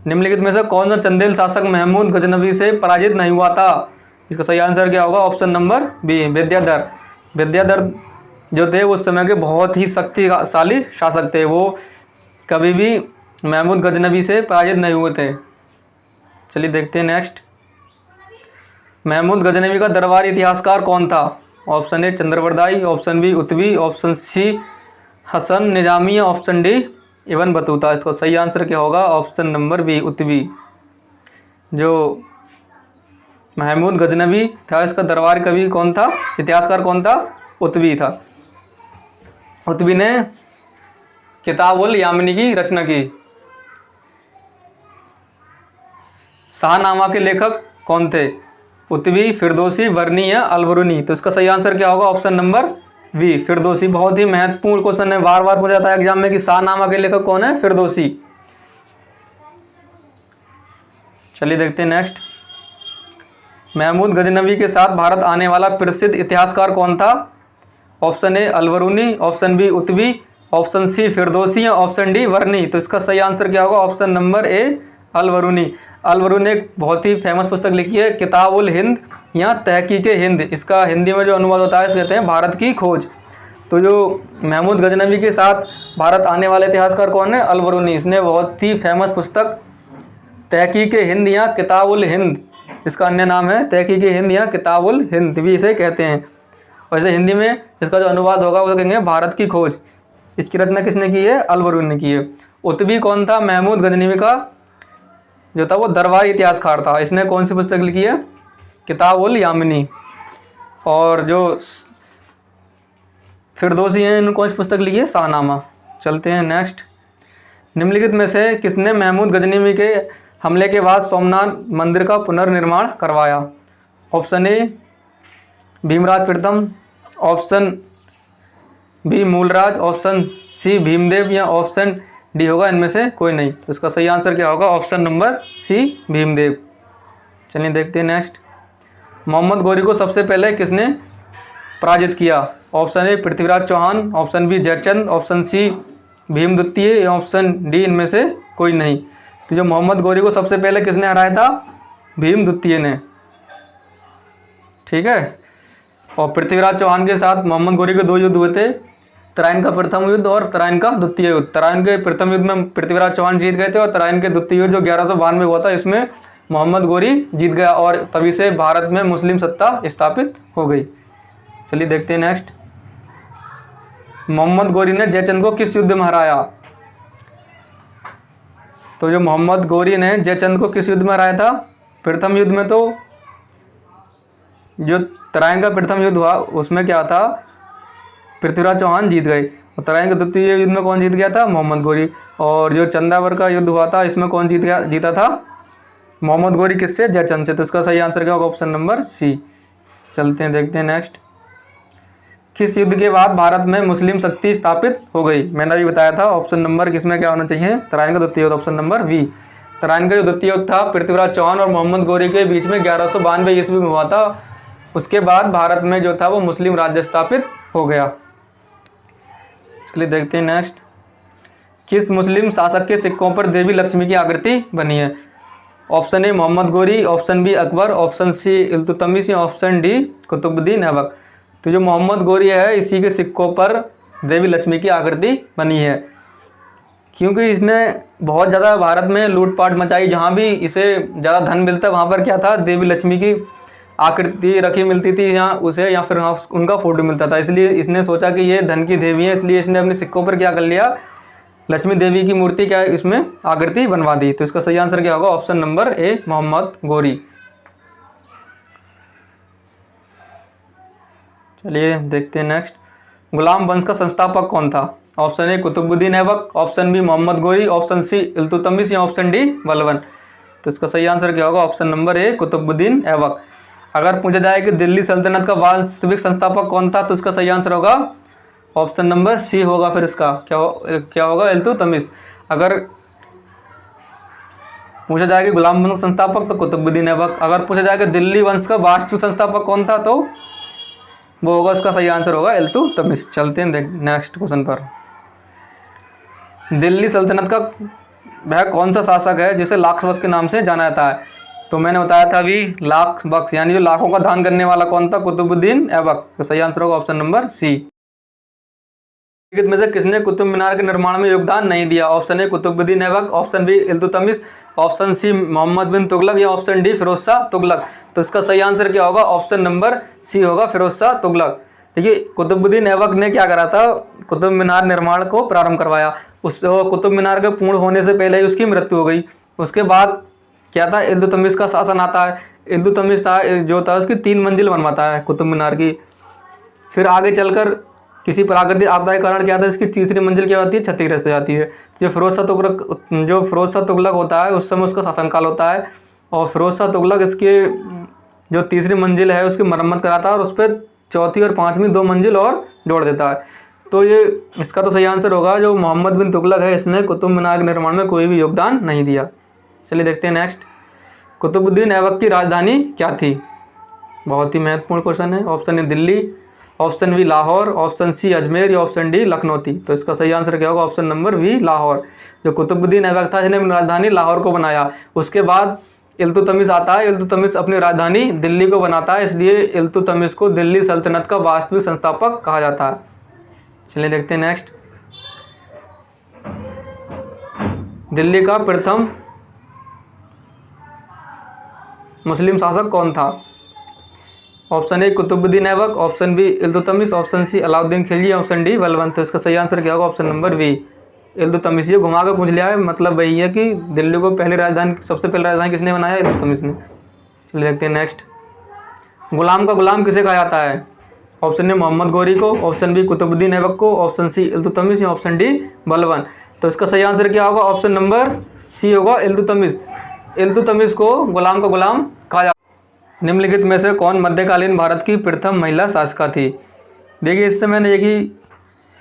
निम्नलिखित में से कौन सा चंदेल शासक महमूद गजनवी से पराजित नहीं हुआ था? इसका सही आंसर क्या होगा? Option number B, Vidyadhar. Vidyadhar जो थे उस समय के बहुत ही शक्तिशाली शासक थे, वो कभी भी महमूद गजनवी से पराजित नहीं हुए थे। चलिए देखते हैं नेक्स्ट। महमूद गजनवी का दरबारी इतिहासकार कौन था? Option A Chandbardai, option B Utbi, option C Hasan Nizami, option D Ibn Battuta. इसका सही आंसर क्या होगा? Option number B, Utbi. जो महमूद गजनवी था इसका दरबार कवि कौन था, इतिहासकार कौन था? उतवी था। उतवी ने किताबुल यामिनी की रचना की। शाहनामा के लेखक कौन थे? उतवी, फिरदौसी, वर्नी या अलबरूनी। तो इसका सही आंसर क्या होगा? Option number B, Firdausi. बहुत ही महत्वपूर्ण क्वेश्चन है, बार बार पूछा जाता है एग्जाम में कि शाहनामा के लेखक कौन है? फिरदौसी। चलिए देखते हैं नेक्स्ट। महमूद गजनवी के साथ भारत आने वाला प्रसिद्ध इतिहासकार कौन था? Option A Alberuni, option B Utbi, option C Firdausi या ऑप्शन डी वर्नी। तो इसका सही आंसर क्या होगा? ऑप्शन नंबर ए, अलबरूनी। अलबरूनी ने एक बहुत ही फेमस पुस्तक लिखी है, किताबुल हिंद या तहकीके हिंद। इसका हिंदी में जो अनुवाद होता है इसे कहते हैं भारत की खोज। तो जो महमूद गजनवी के साथ भारत आने वाले इतिहासकार कौन है? अलबरूनी। इसने बहुत ही फेमस पुस्तक तहकीके हिंद या किताबुल हिंद, इसका अन्य नाम है तहकीके हिंद या किताबुल हिंद भी इसे कहते हैं। वैसे हिंदी में इसका जो अनुवाद होगा वो कहेंगे भारत की खोज। इसकी रचना किसने की है? अलबरूनी ने की है। उतवी कौन था? महमूद गजनवी का जो था वो दरबारी इतिहासकार था। इसने कौन सी पुस्तक लिखी है? किताबुल यामिनी। और जो फिरदौसी हैं इन्होंने कौन सी पुस्तक लिखी है? शाहनामा। चलते हैं नेक्स्ट। निम्नलिखित में से किसने महमूद गजनवी के हमले के बाद सोमनाथ मंदिर का पुनर्निर्माण करवाया? ऑप्शन ए भीमराज प्रथम, option B Mulraj, option C Bhimdev या ऑप्शन डी होगा इनमें से कोई नहीं। तो इसका सही आंसर क्या होगा? Option number C, Bhimdev. चलिए देखते हैं नेक्स्ट। मोहम्मद गौरी को सबसे पहले किसने पराजित किया? Option A Prithviraj Chauhan, option B Jaichand, option C Bhim द्वितीय या ऑप्शन डी इनमें से कोई नहीं। तो जो मोहम्मद गौरी को सबसे पहले किसने हराया था? भीम द्वितीय ने। ठीक है। और पृथ्वीराज चौहान के साथ मोहम्मद गौरी के दो युद्ध हुए थे, तराइन का प्रथम युद्ध और तराइन का द्वितीय युद्ध। तराइन के प्रथम युद्ध में पृथ्वीराज चौहान जीत गए थे और तराइन के द्वितीय युद्ध जो 1192 हुआ था इसमें मोहम्मद गौरी जीत गया और तभी से भारत में मुस्लिम सत्ता स्थापित हो गई। चलिए देखते हैं नेक्स्ट। मोहम्मद गौरी ने जयचंद को किस युद्ध में हराया? तो जो मोहम्मद गौरी ने जयचंद को किस युद्ध में हराया था? प्रथम युद्ध में तो जो तराइन का प्रथम युद्ध हुआ उसमें क्या था? पृथ्वीराज चौहान जीत गए। और तराइन के द्वितीय युद्ध में कौन जीत गया था? मोहम्मद गौरी। और जो चंदावर का युद्ध हुआ था इसमें कौन जीता था? मोहम्मद गौरी। किससे? जयचंद से। तो इसका सही आंसर क्या होगा? Option number C. चलते हैं देखते हैं नेक्स्ट। किस युद्ध के बाद भारत में मुस्लिम शक्ति स्थापित हो गई? मैंने अभी बताया था ऑप्शन नंबर किसमें क्या होना चाहिए? तराइन का द्वितीय युद्ध, ऑप्शन नंबर बी। तराइन का जो द्वितीय युद्ध था पृथ्वीराज चौहान और मोहम्मद गौरी के बीच में 1192 ईस्वी में हुआ था। उसके बाद भारत में जो था वो मुस्लिम राज्य स्थापित हो गया। चलिए देखते हैं नेक्स्ट। किस मुस्लिम शासक के सिक्कों पर देवी लक्ष्मी की आकृति बनी है? Option A Mohammad Ghori, option B Akbar, option C Iltutmish या ऑप्शन डी कुतुबुद्दीन ऐबक। तो जो मोहम्मद गौरी है इसी के सिक्कों पर देवी लक्ष्मी की आकृति बनी है, क्योंकि इसने बहुत ज़्यादा भारत में लूटपाट मचाई। जहाँ भी इसे ज़्यादा धन मिलता वहाँ पर क्या था? देवी लक्ष्मी की आकृति रखी मिलती थी या उसे या फिर उनका फोटो मिलता था। इसलिए इसने सोचा कि ये धन की देवी है, इसलिए इसने अपने सिक्कों पर क्या कर लिया? लक्ष्मी देवी की मूर्ति क्या इसमें आकृति बनवा दी। तो इसका सही आंसर क्या होगा? Option number A, Mohammad Ghori. चलिए देखते हैं नेक्स्ट। गुलाम वंश का संस्थापक कौन था? Option A Qutubuddin Aibak, option B Mohammad Ghori, option C Iltutmish या ऑप्शन डी बलबन। तो इसका सही आंसर क्या होगा? Option number A, Qutubuddin Aibak. अगर पूछा जाए कि दिल्ली सल्तनत का वास्तविक संस्थापक कौन था तो इसका सही आंसर होगा ऑप्शन नंबर सी होगा। फिर इसका क्या होगा? इल्तुतमिश। अगर पूछा जाए कि गुलाम वंश का संस्थापक तो कुतुबुद्दीन ऐबक। अगर पूछा जाए कि दिल्ली वंश का वास्तविक संस्थापक कौन था तो वो होगा, उसका सही आंसर होगा इल्तुतमिश। चलते हैं नेक्स्ट क्वेश्चन पर। दिल्ली सल्तनत का वह कौन सा शासक है जिसे लाख बख्श के नाम से जाना जाता है? तो मैंने बताया था अभी, लाख बख्श यानी जो लाखों का दान करने वाला कौन था? कुतुबुद्दीन ऐबक। तो सही आंसर होगा ऑप्शन नंबर सी। में से किसने कुतुब मीनार के निर्माण में योगदान नहीं दिया? Option A Qutubuddin Aibak, option B Iltutmish, option C Mohammad bin Tughlaq या ऑप्शन डी फिरोज शाह तुगलक। तो इसका सही आंसर क्या होगा? ऑप्शन नंबर सी होगा, फिरोज शाह तुगलक। देखिए कुतुबुद्दीन ऐबक ने क्या करा था? कुतुब मीनार निर्माण को प्रारंभ करवाया। उस कुतुब मीनार के पूर्ण होने से पहले ही उसकी मृत्यु हो गई। उसके बाद क्या था? इल्तुतमिश का शासन आता है। इल्तुतमिश था जो था उसकी 3 मंजिल बनवाता है कुतुब मीनार की। फिर आगे चलकर किसी प्राकृतिक आपदा के कारण क्या था, इसकी तीसरी मंजिल क्या होती है? क्षतिग्रस्त हो जाती है। जो फिरोज शाह तुगलक होता है उस समय उसका शासनकाल होता है, और फिरोज शाह तुगलक इसके जो तीसरी मंजिल है उसकी मरम्मत कराता है और उस पर चौथी और पाँचवीं 2 मंजिल और जोड़ देता है। तो ये इसका तो सही आंसर होगा जो मोहम्मद बिन तुगलक है, इसने कुतुब मीनार के निर्माण में कोई भी योगदान नहीं दिया। चलिए देखते हैं नेक्स्ट। कुतुबुद्दीन ऐबक की राजधानी क्या थी? बहुत ही महत्वपूर्ण क्वेश्चन है। Option A Delhi, option B Lahore, option C Ajmer या ऑप्शन डी लखनऊ थी। तो इसका सही आंसर क्या होगा? Option number B Lahore. जो कुतुबुद्दीन ऐबक था जिसने अपनी राजधानी लाहौर को बनाया। उसके बाद इल्तुतमिश आता है, इल्तुतमिश अपनी राजधानी दिल्ली को बनाता है, इसलिए इल्तुतमिश को दिल्ली सल्तनत का वास्तविक संस्थापक कहा जाता है। चलिए देखते हैं नेक्स्ट। दिल्ली का प्रथम मुस्लिम शासक कौन था? Option A Qutubuddin Aibak, option B Iltutmish, option C Alauddin Khilji, option D Balban. तो इसका सही आंसर क्या होगा? Option number B Iltutmish. ये घुमा कर पूछ लिया है, मतलब वही है कि दिल्ली को पहली राजधानी, सबसे पहली राजधानी किसने बनाया? इल्तुतमिश ने। चलिए देखते हैं नेक्स्ट। गुलाम का गुलाम किसे कहा जाता है? ऑप्शन ए मोहम्मद गौरी को, ऑप्शन बी कुतुबुद्दीन ऐबक को, ऑप्शन सी इल्तुतमिश या ऑप्शन डी बलबन। तो इसका सही आंसर क्या होगा? ऑप्शन नंबर सी होगा, इल्तुतमिश। इल्तुतमिश को गुलाम का गुलाम कहा जाता है। निम्नलिखित में से कौन मध्यकालीन भारत की प्रथम महिला शासिका थी? देखिए इससे मैंने एक ही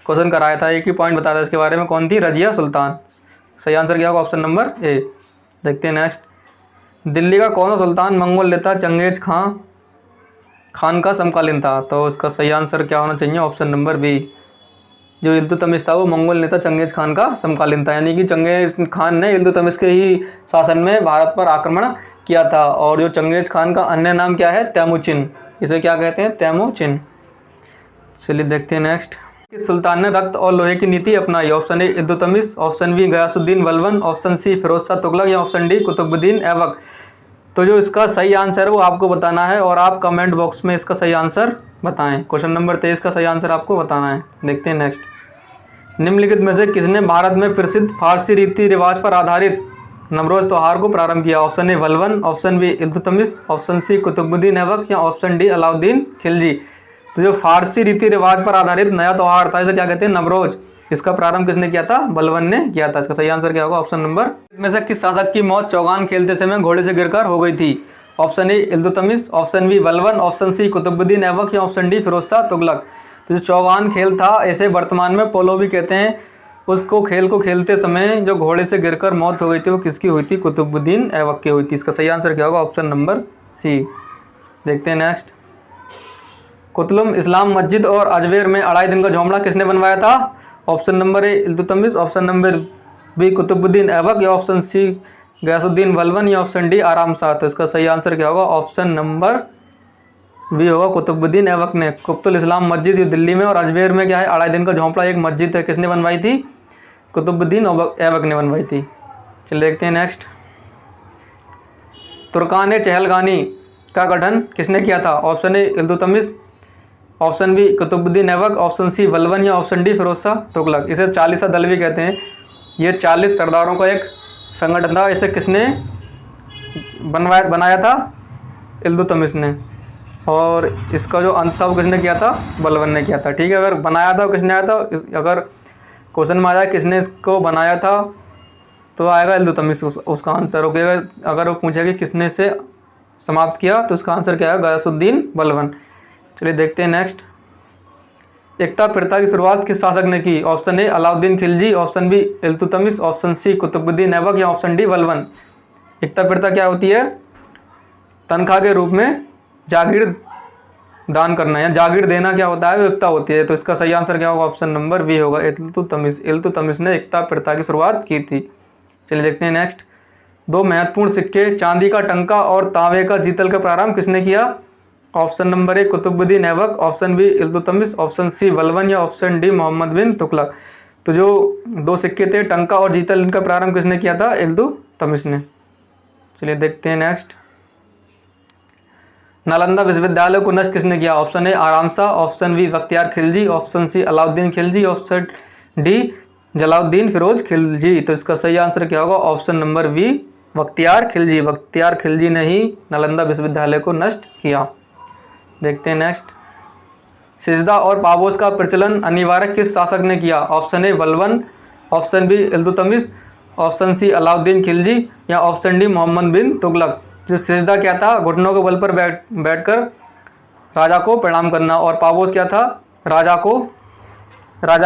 क्वेश्चन कराया था, एक ही पॉइंट बताया था इसके बारे में। कौन थी? रजिया सुल्तान। सही आंसर क्या होगा? ऑप्शन नंबर ए। देखते हैं नेक्स्ट। दिल्ली का कौन सा सुल्तान मंगोल नेता चंगेज खान का समकालीन था? तो इसका सही आंसर क्या होना चाहिए? Option number B. जो इल्तुतमिश था वो मंगोल नेता चंगेज खान का समकालीन था, यानी कि चंगेज खान ने इल्तुतमिश के ही शासन में भारत पर आक्रमण किया था। और जो चंगेज खान का अन्य नाम क्या है? तैमूचिन। इसे क्या कहते हैं? तैमूचिन। चलिए देखते हैं नेक्स्ट। किस सुल्तान ने रक्त और लोहे की नीति अपनाई? Option A Iltutmish, option B Ghiyasuddin Balban, option C Firoz Shah Tughlaq या ऑप्शन डी कुतुबुद्दीन ऐबक। तो जो इसका सही आंसर है वो आपको बताना है और आप कमेंट बॉक्स में इसका सही आंसर बताएं। क्वेश्चन नंबर 23 का सही आंसर आपको बताना है। देखते हैं नेक्स्ट। निम्नलिखित में से किसने भारत में प्रसिद्ध फारसी रीति रिवाज पर आधारित नवरोज त्योहार को प्रारंभ किया? Option A Balban, option B Iltutmish, option C Qutubuddin Aibak या ऑप्शन डी अलाउद्दीन खिलजी। तो जो फारसी रीति रिवाज पर आधारित नया त्यौहार था इसे क्या कहते हैं? नवरोज। इसका प्रारंभ किसने किया था? बलबन ने किया था। इसका सही आंसर क्या होगा? ऑप्शन नंबर में से किस शासक की मौत चौगान खेलते समय घोड़े से गिरकर हो गई थी? Option A Iltutmish, option B Balban, option C Qutubuddin Aibak या ऑप्शन डी फिरोज शाह तुगलक। तो जो चौगान खेल था, ऐसे वर्तमान में पोलो भी कहते हैं, उसको खेल को खेलते समय जो घोड़े से गिरकर मौत हो गई थी वो किसकी हुई थी? कुतुबुद्दीन ऐबक की हुई थी। इसका सही आंसर क्या होगा? Option number C. देखते हैं नेक्स्ट। कुतुब इस्लाम मस्जिद और अजमेर में 2.5 दिन का झोंपड़ा किसने बनवाया था? Option number A Iltutmish, option number B Qutubuddin Aibak या ऑप्शन सी गयासुद्दीन बलबन या ऑप्शन डी आराम शाह। तो इसका सही आंसर क्या होगा? ऑप्शन नंबर बी होगा, कुतुबुद्दीन ऐबक ने। कुतुब इस्लाम मस्जिद दिल्ली में और अजमेर में क्या है? 2.5 दिन का झोंपड़ा एक मस्जिद है, किसने बनवाई थी? कुतुबुद्दीन ऐबक ने बनवाई थी। चलिए देखते हैं नेक्स्ट। तुर्कान चहलगानी का गठन किसने किया था? Option A Iltutmish, option B Qutubuddin Aibak, option C Balban या ऑप्शन डी फिरोज शाह तुगलक। इसे 40 दल भी कहते हैं। ये 40 सरदारों का एक संगठन था। इसे किसने बनाया था? इल्तुतमिश ने। और इसका जो अंत था वो किसने किया था? बलबन ने किया था। ठीक है, अगर बनाया था किसने आया था, अगर क्वेश्चन में आ जाए किसने इसको बनाया था तो आएगा इल्तुतमिश, उसका आंसर हो गया। अगर वो पूछे कि किसने से समाप्त किया तो उसका आंसर क्या है? गयासुद्दीन बलबन। चलिए देखते हैं नेक्स्ट। एकता प्रथा की शुरुआत किस शासक ने की? Option A Alauddin Khilji, option B Iltutmish, option C Qutubuddin Aibak या ऑप्शन डी बलबन। एकता प्रथा क्या होती है? तनख्वाह के रूप में जागीर दान करना या जागीर देना क्या होता है, वो एकता होती है। तो इसका सही आंसर क्या होगा, ऑप्शन नंबर बी होगा, इल्तुतमिश। इल्तुतमिश ने एकता प्रथा की शुरुआत की थी। चलिए देखते हैं नेक्स्ट। दो महत्वपूर्ण सिक्के चांदी का टंका और तांबे का जीतल का प्रारंभ किसने किया? Option number A Qutubuddin Aibak, option B Iltutmish, option C Balban या ऑप्शन डी मोहम्मद बिन तुगलक। तो जो दो सिक्के थे टंका और जीतल, इनका प्रारंभ किसने किया था? इल्तुतमिश ने। चलिए देखते हैं नेक्स्ट। नालंदा विश्वविद्यालय को नष्ट किसने किया? Option A Aramshah, option B Bakhtiyar Khilji, option C Alauddin Khilji, option D Jalaluddin Firoz Khilji. तो इसका सही आंसर क्या होगा? Option number B Bakhtiyar Khilji. Bakhtiyar Khilji ने ही नालंदा विश्वविद्यालय को नष्ट किया। देखते हैं नेक्स्ट। सिजदा और पाबोस का प्रचलन अनिवार्य किस शासक ने किया? Option A Balban, option B Iltutmish, option C Alauddin Khilji या ऑप्शन डी मोहम्मद बिन तुगलक। जो सिजदा क्या था? घुटनों के बल पर बैठकर राजा को प्रणाम करना, और पाबोस क्या था? राजा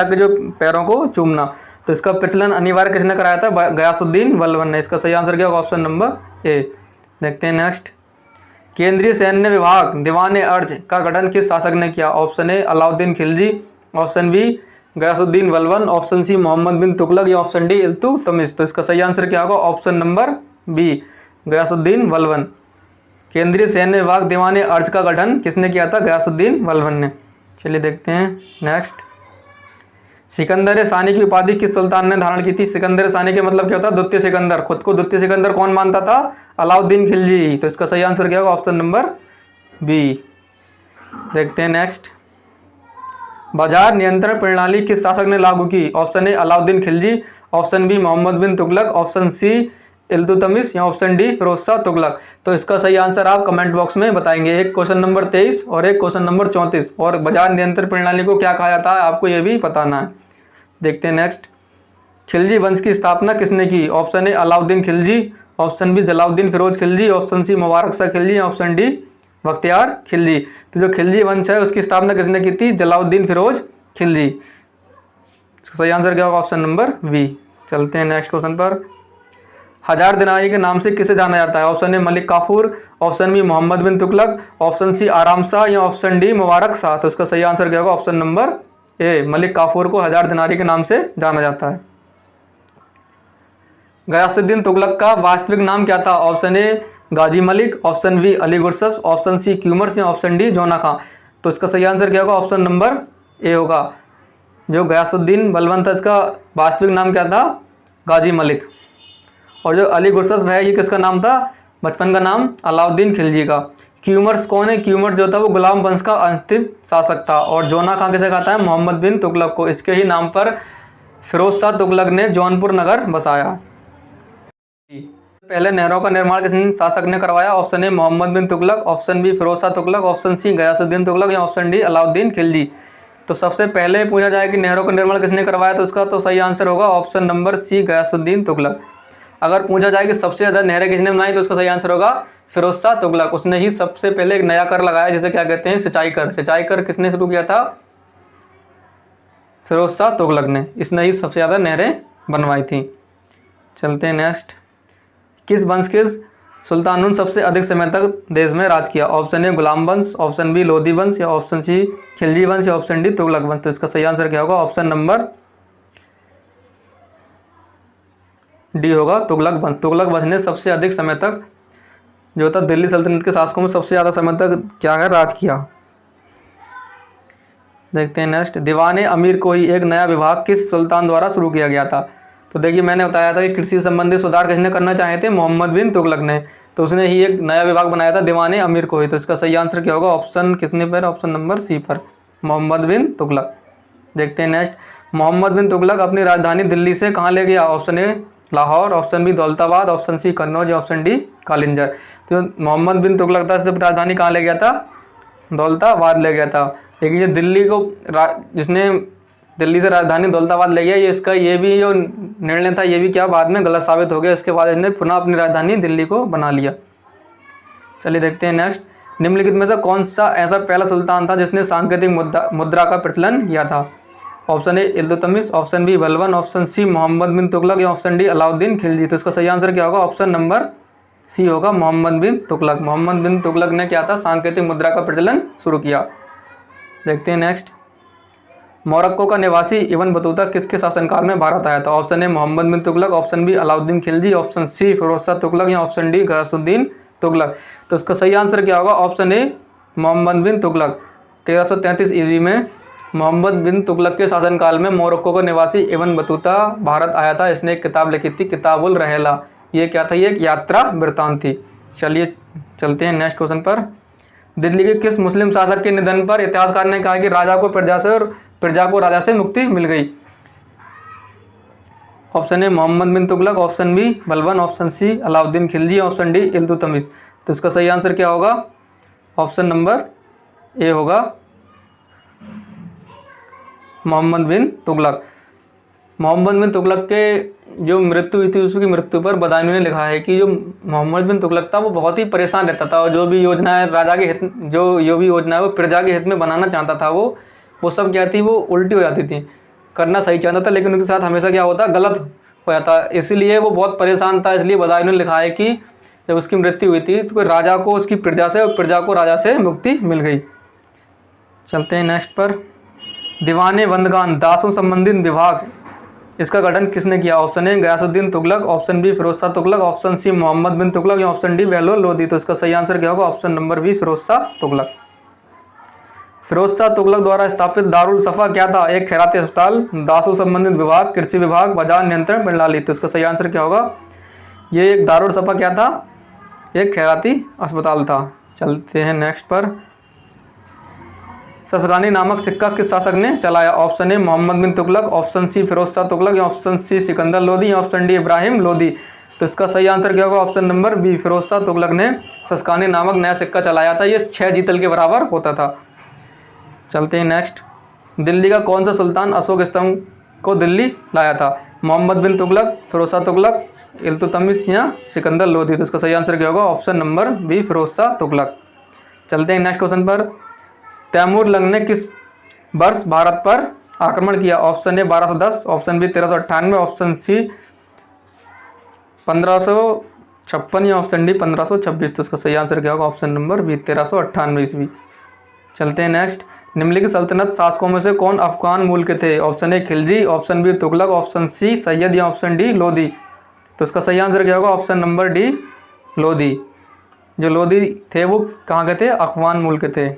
के जो पैरों को चूमना। तो इसका प्रचलन अनिवार्य किसने कराया था? गयासुद्दीन बलबन ने। इसका सही आंसर क्या होगा? ऑप्शन नंबर ए। देखते हैं नेक्स्ट। केंद्रीय सैन्य विभाग दीवान अर्ज का गठन किस शासक ने किया? Option A Alauddin Khilji, option B Ghiyasuddin Balban, option C Mohammad bin Tughlaq या ऑप्शन डी इल्तुतमिश। तो इसका सही आंसर क्या होगा? Option number B Ghiyasuddin Balban. केंद्रीय सैन्य विभाग दीवान अर्ज का गठन किसने किया था? गयासुद्दीन बलबन ने। चलिए देखते हैं नेक्स्ट। सिकंदर सानी की उपाधि किस सुल्तान ने धारण की थी? सिकंदर सानी के मतलब क्या होता है? द्वितीय सिकंदर। खुद को द्वितीय सिकंदर कौन मानता था? अलाउद्दीन खिलजी। तो इसका सही आंसर क्या होगा? Option number B. देखते हैं नेक्स्ट। बाजार नियंत्रण प्रणाली किस शासक ने लागू की? Option A Alauddin Khilji, option B Mohammad bin Tughlaq, option C Iltutmish या ऑप्शन डी फिरोज शाह तुगलक। तो इसका सही आंसर आप कमेंट बॉक्स में बताएंगे। एक क्वेश्चन नंबर 23 और एक क्वेश्चन नंबर 34। और बाजार नियंत्रण प्रणाली को क्या कहा जाता है आपको ये भी बताना है। देखते हैं नेक्स्ट। खिलजी वंश की स्थापना किसने की? Option A Alauddin Khilji, option B Jalaluddin Firoz Khilji, option C Mubarak Shah Khilji, option D Bakhtiyar Khilji. तो जो खिलजी वंश है उसकी स्थापना किसने की थी? जलाउद्दीन फिरोज खिलजी। इसका सही आंसर क्या होगा? Option number B. चलते हैं नेक्स्ट क्वेश्चन पर। हजार दिनारी के नाम से किसे जाना जाता है? Option A Malik Kafur, option B Mohammad bin Tughlaq, option C Aram Shah या ऑप्शन डी मुबारक शाह। तो इसका सही आंसर क्या होगा? ऑप्शन नंबर ए मलिक काफूर को हजार दिनारी के नाम से जाना जाता है। गयासुद्दीन तुगलक का वास्तविक नाम क्या था? Option A Ghazi Malik, option B Ali Gurshasp, option C Kayumars या ऑप्शन डी जोना खां। तो इसका सही आंसर क्या होगा? ऑप्शन नंबर ए होगा। जो गयासुद्दीन बलबन था इसका वास्तविक नाम क्या था? गाजी मलिक। और जो अली गुरसस है ये किसका नाम था? बचपन का नाम अलाउद्दीन खिलजी का। क्यूमर्स कौन है? क्यूमर जो था वो गुलाम वंश का अंतिम शासक था। और जोना खां किसे कहता है? मोहम्मद बिन तुगलक को। इसके ही नाम पर फिरोज शाह तुगलक ने जौनपुर नगर बसाया। पहले नहरों का निर्माण किस शासक ने करवाया? Option A Mohammad bin Tughlaq, option B Firoz Shah Tughlaq, option C Ghiyasuddin Tughlaq या ऑप्शन डी अलाउद्दीन खिलजी। तो सबसे पहले पूछा जाए कि नहरों का निर्माण किसने करवाया, तो उसका तो सही आंसर होगा option number C Ghiyasuddin Tughlaq. अगर पूछा जाए कि सबसे ज़्यादा नहरें किसने बनाई, तो उसका सही आंसर होगा फिरोज शाह तुगलक। उसने ही सबसे पहले एक नया कर लगाया जिसे क्या कहते हैं? सिंचाई कर। सिंचाई कर किसने शुरू किया था? फिरोज शाह तुगलक ने। इसने ही सबसे ज़्यादा नहरें बनवाई थी। चलते हैं नेक्स्ट। किस वंश के सुल्तानों ने सबसे अधिक समय तक देश में राज किया? ऑप्शन ए गुलाम वंश, ऑप्शन बी लोधी वंश या ऑप्शन सी खिलजी वंश या ऑप्शन डी तुगलक वंश। तो इसका सही आंसर क्या होगा? ऑप्शन नंबर डी होगा तुगलक वंश। तुगलक वंश ने सबसे अधिक समय तक जो था दिल्ली सल्तनत के शासकों में सबसे ज़्यादा समय तक क्या है? राज किया। देखते हैं नेक्स्ट। दीवाने अमीर को ही एक नया विभाग किस सुल्तान द्वारा शुरू किया गया था? तो देखिए मैंने बताया था कि कृषि संबंधी सुधार किसने करना चाहे थे? मोहम्मद बिन तुगलक ने। तो उसने ही एक नया विभाग बनाया था दीवाने अमीर को ही। तो इसका सही आंसर क्या होगा? ऑप्शन कितने पर? ऑप्शन नंबर सी पर, मोहम्मद बिन तुगलक। देखते हैं नेक्स्ट। मोहम्मद बिन तुगलक अपनी राजधानी दिल्ली से कहाँ ले गया? Option A Lahore, option B Daulatabad, option C Kannauj, option D Kalinjar. तो मोहम्मद बिन तुगलक था जब राजधानी कहाँ ले गया था? दौलताबाद ले गया था। लेकिन ये दिल्ली को जिसने दिल्ली से राजधानी दौलताबाद ले गया, ये इसका ये भी जो निर्णय था ये भी क्या बाद में गलत साबित हो गया। इसके बाद इसने पुनः अपनी राजधानी दिल्ली को बना लिया। चलिए देखते हैं नेक्स्ट। निम्नलिखित में से कौन सा ऐसा पहला सुल्तान था जिसने सांकेतिक मुद्रा का प्रचलन किया था? Option A Iltutmish, option B Balban, option C Mohammad bin Tughlaq या ऑप्शन डी अलाउद्दीन खिलजी। तो इसका सही आंसर क्या होगा? ऑप्शन नंबर सी होगा मोहम्मद बिन तुगलक। मोहम्मद बिन तुगलक ने क्या था, सांकेतिक मुद्रा का प्रचलन शुरू किया। देखते हैं नेक्स्ट, मोरक्को का निवासी इब्न बतूता किसके शासनकाल में भारत आया था? Option A Mohammad bin Tughlaq, option B Alauddin Khilji, option C Firoz Shah Tughlaq या ऑप्शन डी गयासुद्दीन तुगलक। तो इसका सही आंसर क्या होगा? Option A Mohammad bin Tughlaq. 1333 ईस्वी में मोहम्मद बिन तुगलक के शासनकाल में मोरक्को का निवासी इब्न बतूता भारत आया था। इसने एक किताब लिखी थी, किताबुल रहला। ये क्या था? ये एक यात्रा वृत्तांत थी। चलिए चलते हैं नेक्स्ट क्वेश्चन पर। दिल्ली के किस मुस्लिम शासक के निधन पर इतिहासकार ने कहा कि राजा को प्रजा से और प्रजा को राजा से मुक्ति मिल गई? Option A Mohammad bin Tughlaq, option B Balban, option C Alauddin Khilji, option D Iltutmish. तो इसका सही आंसर क्या होगा? ऑप्शन नंबर ए होगा मोहम्मद बिन तुगलक। मोहम्मद बिन तुगलक के जो मृत्यु हुई थी, उसकी मृत्यु पर बदायूं ने लिखा है कि जो मोहम्मद बिन तुगलक था वो बहुत ही परेशान रहता था और जो भी योजनाएं राजा के हित, जो भी योजनाएं वो प्रजा के हित में बनाना चाहता था, वो सब क्या थी, वो उल्टी हो जाती थी। करना सही चाहता था लेकिन उनके साथ हमेशा क्या होता, गलत हो जाता। इसलिए वो बहुत परेशान था। इसलिए बदायूं ने लिखा है कि जब उसकी मृत्यु हुई थी तो राजा को उसकी प्रजा से और प्रजा को राजा से मुक्ति मिल गई। चलते हैं नेक्स्ट पर। दीवाने बंदगान दासों संबंधित विभाग, इसका गठन किसने किया? Option A Ghiyasuddin Tughlaq, option B Firoz Shah Tughlaq, option C Mohammad bin Tughlaq या ऑप्शन डी बहलोल लोधी। तो इसका सही आंसर क्या होगा? Option number B Firoz Shah Tughlaq. Firoz Shah Tughlaq द्वारा स्थापित दारुल सफा क्या था? एक खैराती अस्पताल, दासों संबंधित विभाग, कृषि विभाग, बाजार नियंत्रण प्रणाली। तो इसका सही आंसर क्या होगा? ये एक दारुल सफा क्या था? एक खैराती अस्पताल था। चलते हैं नेक्स्ट पर। ससगानी नामक सिक्का किस शासक ने चलाया? Option A Mohammad bin Tughlaq, option C Firoz Shah Tughlaq या ऑप्शन सी सिकंदर लोधी या ऑप्शन डी इब्राहिम लोधी। तो इसका सही आंसर क्या होगा? Option number B Firoz Shah Tughlaq ने ससगानी नामक नया सिक्का चलाया था। ये 6 जीतल के बराबर होता था। चलते हैं नेक्स्ट। दिल्ली का कौन सा सुल्तान अशोक स्तंभ को दिल्ली लाया था? मोहम्मद बिन तुगलक, फिरोज शाह तुगलक, इल्तुतमिश या सिकंदर लोधी। तो इसका सही आंसर क्या होगा? Option number B Firoz Shah Tughlaq. चलते हैं नेक्स्ट क्वेश्चन पर। तैमूर लंग ने किस वर्ष भारत पर आक्रमण किया? Option A 1210, option B 1398, option C 1556 या ऑप्शन डी 1526। तो इसका सही आंसर क्या होगा? ऑप्शन नंबर बी 1398 ईस्वी। चलते हैं नेक्स्ट। निम्नलिखित सल्तनत शासकों में से कौन अफगान मूल के थे? Option A Khilji, option B Tughlaq, option C Sayyid या ऑप्शन डी लोधी। तो इसका सही आंसर क्या होगा? Option number D Lodhi. जो लोधी थे वो कहाँ के थे? अफगान मूल के थे।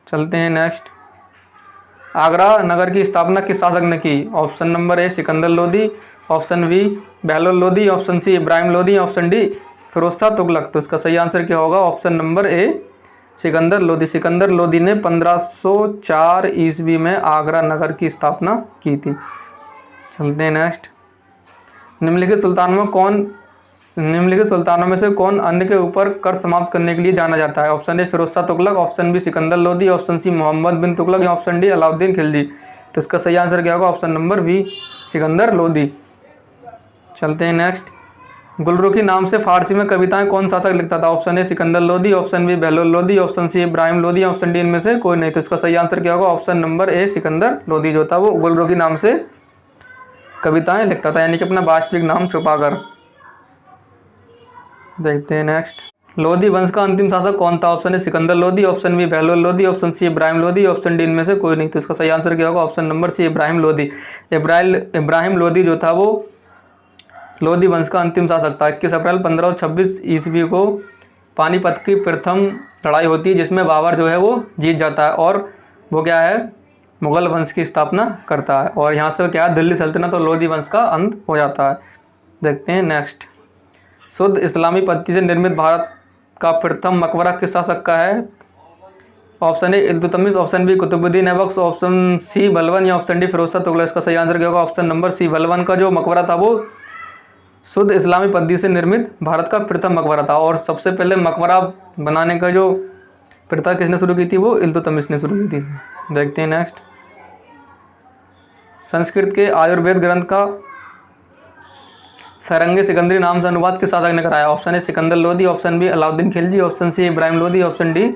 चलते हैं नेक्स्ट। आगरा नगर की स्थापना किस शासक ने की? Option number A Sikandar Lodhi, option B Bahlol Lodhi, option C Ibrahim Lodhi, option D Firoz Shah Tughlaq. तो इसका सही आंसर क्या होगा? Option number A Sikandar Lodhi. Sikandar Lodhi ने 1504 ईस्वी में आगरा नगर की स्थापना की थी। चलते हैं नेक्स्ट। निम्नलिखित सुल्तानों में से कौन अन्य के ऊपर कर समाप्त करने के लिए जाना जाता है? Option A Firoz Shah Tughlaq, option B Sikandar Lodhi, option C Mohammad bin Tughlaq या ऑप्शन डी अलाउद्दीन खिलजी। तो इसका सही आंसर क्या होगा? Option number B Sikandar Lodhi. चलते हैं नेक्स्ट। गुलरुखी नाम से फारसी में कविताएं कौन शासक लिखता था? Option A Sikandar Lodhi, option B Bahlol Lodhi, option C Ibrahim Lodhi, option D इनमें से कोई नहीं। तो इसका सही आंसर क्या होगा? Option number A Sikandar Lodhi जो था वो गुलरुखी नाम से कविताएं लिखता था, यानी कि अपना वास्तविक नाम छुपाकर। देखते हैं नेक्स्ट। लोधी वंश का अंतिम शासक कौन था? Option A Sikandar Lodhi, option B Bahlol Lodhi, option C Ibrahim Lodhi, option D इनमें से कोई नहीं। तो इसका सही आंसर क्या होगा? Option number C Ibrahim Lodhi. Ibrahim Lodhi जो था वो लोधी वंश का अंतिम शासक था। 21 अप्रैल 1526 ईस्वी को पानीपत की प्रथम लड़ाई होती है जिसमें बाबर जो है वो जीत जाता है और वो क्या है, मुगल वंश की स्थापना करता है और यहाँ से क्या है, दिल्ली सल्तनत और लोधी वंश का अंत हो जाता है। देखते हैं नेक्स्ट। शुद्ध इस्लामी पद्धति से निर्मित भारत का प्रथम मकबरा किस शासक का है? Option A Iltutmish, option B Qutubuddin Aibak, option C Balban या ऑप्शन डी फिरोज शाह तुगलक। इसका सही आंसर क्या होगा? ऑप्शन नंबर सी बलबन का जो मकबरा था वो शुद्ध इस्लामी पद्धति से निर्मित भारत का प्रथम मकबरा था और सबसे पहले मकबरा बनाने का जो प्रथा किसने शुरू की थी? वो इल्तुतमिश ने शुरू की थी। देखते हैं नेक्स्ट। संस्कृत के आयुर्वेद ग्रंथ का फरंगे सिकंदरी नाम से अनुवाद किस शासक ने कराया? Option A Sikandar Lodhi, option B Alauddin Khilji, option C Ibrahim Lodhi, option D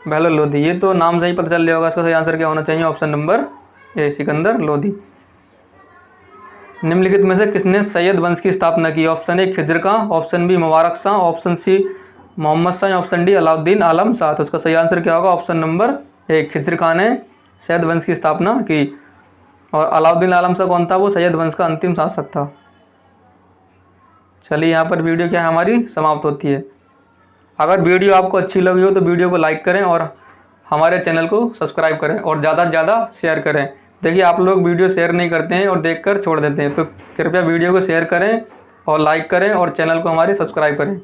Bahlol Lodhi. ये तो नाम से ही पता चल रहा होगा, इसका सही आंसर क्या होना चाहिए? Option number A Sikandar Lodi. निम्नलिखित में से किसने सैयद वंश की स्थापना की? Option A Khizr Khan, option B Mubarak Shah, option C Mohammad Shah, option D Alauddin Alam Shah. तो उसका सही आंसर क्या होगा? Option number A Khizr Khan ने सैयद वंश की स्थापना की। और अलाउद्दीन आलम शाह कौन था? वो सैयद वंश का अंतिम शासक था। चलिए यहाँ पर वीडियो क्या हमारी समाप्त होती है। अगर वीडियो आपको अच्छी लगी हो तो वीडियो को लाइक करें और हमारे चैनल को सब्सक्राइब करें और ज़्यादा से ज़्यादा शेयर करें। देखिए आप लोग वीडियो शेयर नहीं करते हैं और देखकर छोड़ देते हैं, तो कृपया वीडियो को शेयर करें और लाइक करें और चैनल को हमारे सब्सक्राइब करें।